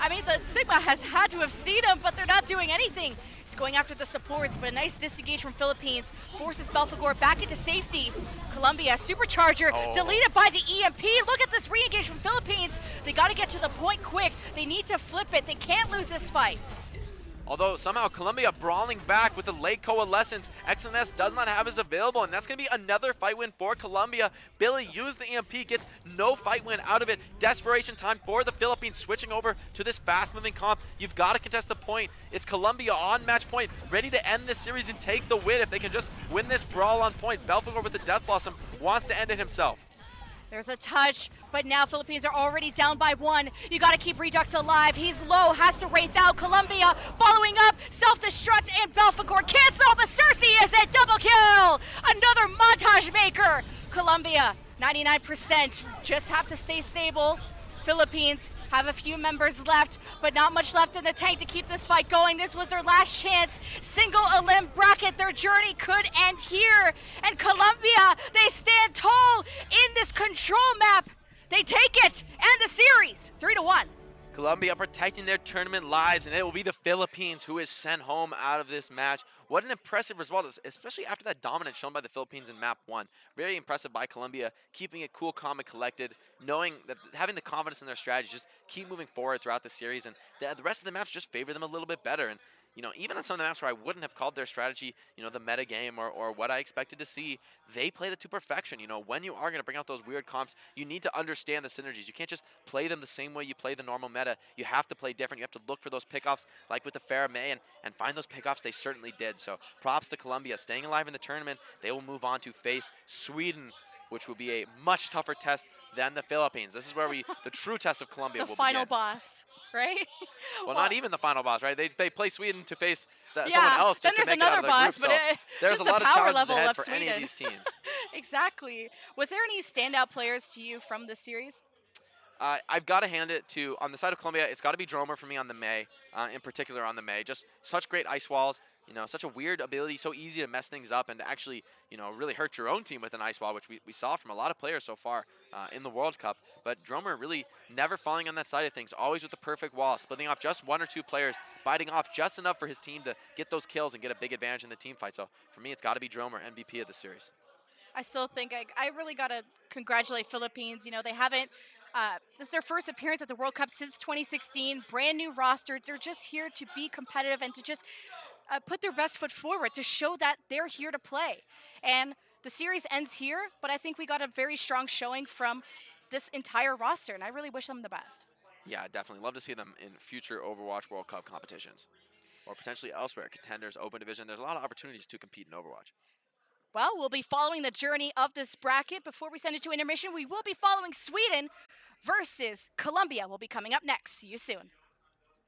Speaker 1: I mean, the Sigma has had to have seen him, but they're not doing anything. He's going after the supports, but a nice disengage from Philippines forces Belphegor back into safety. Colombia, Supercharger, deleted by the EMP. Look at this re-engage from Philippines. They got to get to the point quick. They need to flip it. They can't lose this fight.
Speaker 2: Although somehow Colombia brawling back with the late coalescence, XNS does not have his available, and that's going to be another fight win for Colombia. Billy used the EMP, gets no fight win out of it. Desperation time for the Philippines, switching over to this fast-moving comp. You've got to contest the point. It's Colombia on match point, ready to end this series and take the win if they can just win this brawl on point. Belphegor with the Death Blossom wants to end it himself.
Speaker 1: There's a touch, but now Philippines are already down by 1. You gotta keep Redux alive. He's low, has to wraith out. Colombia following up, self-destruct, and Belphegor cancel, but Cersei is a double kill! Another montage maker! Colombia, 99%, just have to stay stable. Philippines have a few members left, but not much left in the tank to keep this fight going. This was their last chance. Single elim bracket, their journey could end here. And Colombia, they stand tall in this control map. They take it and the series, 3-1.
Speaker 2: Colombia protecting their tournament lives, and it will be the Philippines who is sent home out of this match. What an impressive result, especially after that dominance shown by the Philippines in map 1. Very impressive by Colombia, keeping it cool, calm, and collected, knowing that having the confidence in their strategy, just keep moving forward throughout the series, and the rest of the maps just favor them a little bit better. And you know, even on some of the maps where I wouldn't have called their strategy, you know, the meta game or what I expected to see, they played it to perfection. You know, when you are going to bring out those weird comps, you need to understand the synergies. You can't just play them the same way you play the normal meta. You have to play different. You have to look for those pickoffs, like with the Pharah May, and find those pickoffs. They certainly did. So props to Colombia staying alive in the tournament. They will move on to face Sweden, which will be a much tougher test than the Philippines. This is where the true test of Colombia will
Speaker 1: The final
Speaker 2: begin.
Speaker 1: boss, right?
Speaker 2: Well, not even the final boss, right? They play Sweden to face someone
Speaker 1: Yeah,
Speaker 2: else
Speaker 1: then
Speaker 2: just to
Speaker 1: there's
Speaker 2: make it out
Speaker 1: another
Speaker 2: of the
Speaker 1: boss,
Speaker 2: group.
Speaker 1: but
Speaker 2: So there's
Speaker 1: just
Speaker 2: a
Speaker 1: the
Speaker 2: lot of
Speaker 1: power
Speaker 2: challenges
Speaker 1: level
Speaker 2: ahead
Speaker 1: of
Speaker 2: for any of
Speaker 1: Sweden.
Speaker 2: these teams.
Speaker 1: Exactly. Was there any standout players to you from this series?
Speaker 2: I've got to hand it to, on the side of Colombia, it's got to be Dromer for me on the May, in particular on the May. Just such great ice walls, you know, such a weird ability, so easy to mess things up and to actually, you know, really hurt your own team with an ice wall, which we saw from a lot of players so far in the World Cup. But Dromer really never falling on that side of things, always with the perfect wall, splitting off just 1 or 2 players, biting off just enough for his team to get those kills and get a big advantage in the team fight. So for me, it's got to be Dromer, MVP of the series.
Speaker 1: I still think I really got to congratulate Philippines. You know, they haven't, this is their first appearance at the World Cup since 2016, brand new roster. They're just here to be competitive and to just put their best foot forward to show that they're here to play. And the series ends here, but I think we got a very strong showing from this entire roster, and I really wish them the best.
Speaker 2: Yeah, definitely. Love to see them in future Overwatch World Cup competitions or potentially elsewhere, contenders, open division. There's a lot of opportunities to compete in Overwatch.
Speaker 1: Well, we'll be following the journey of this bracket. Before we send it to intermission, we will be following Sweden versus Colombia. Will be coming up next. See you soon.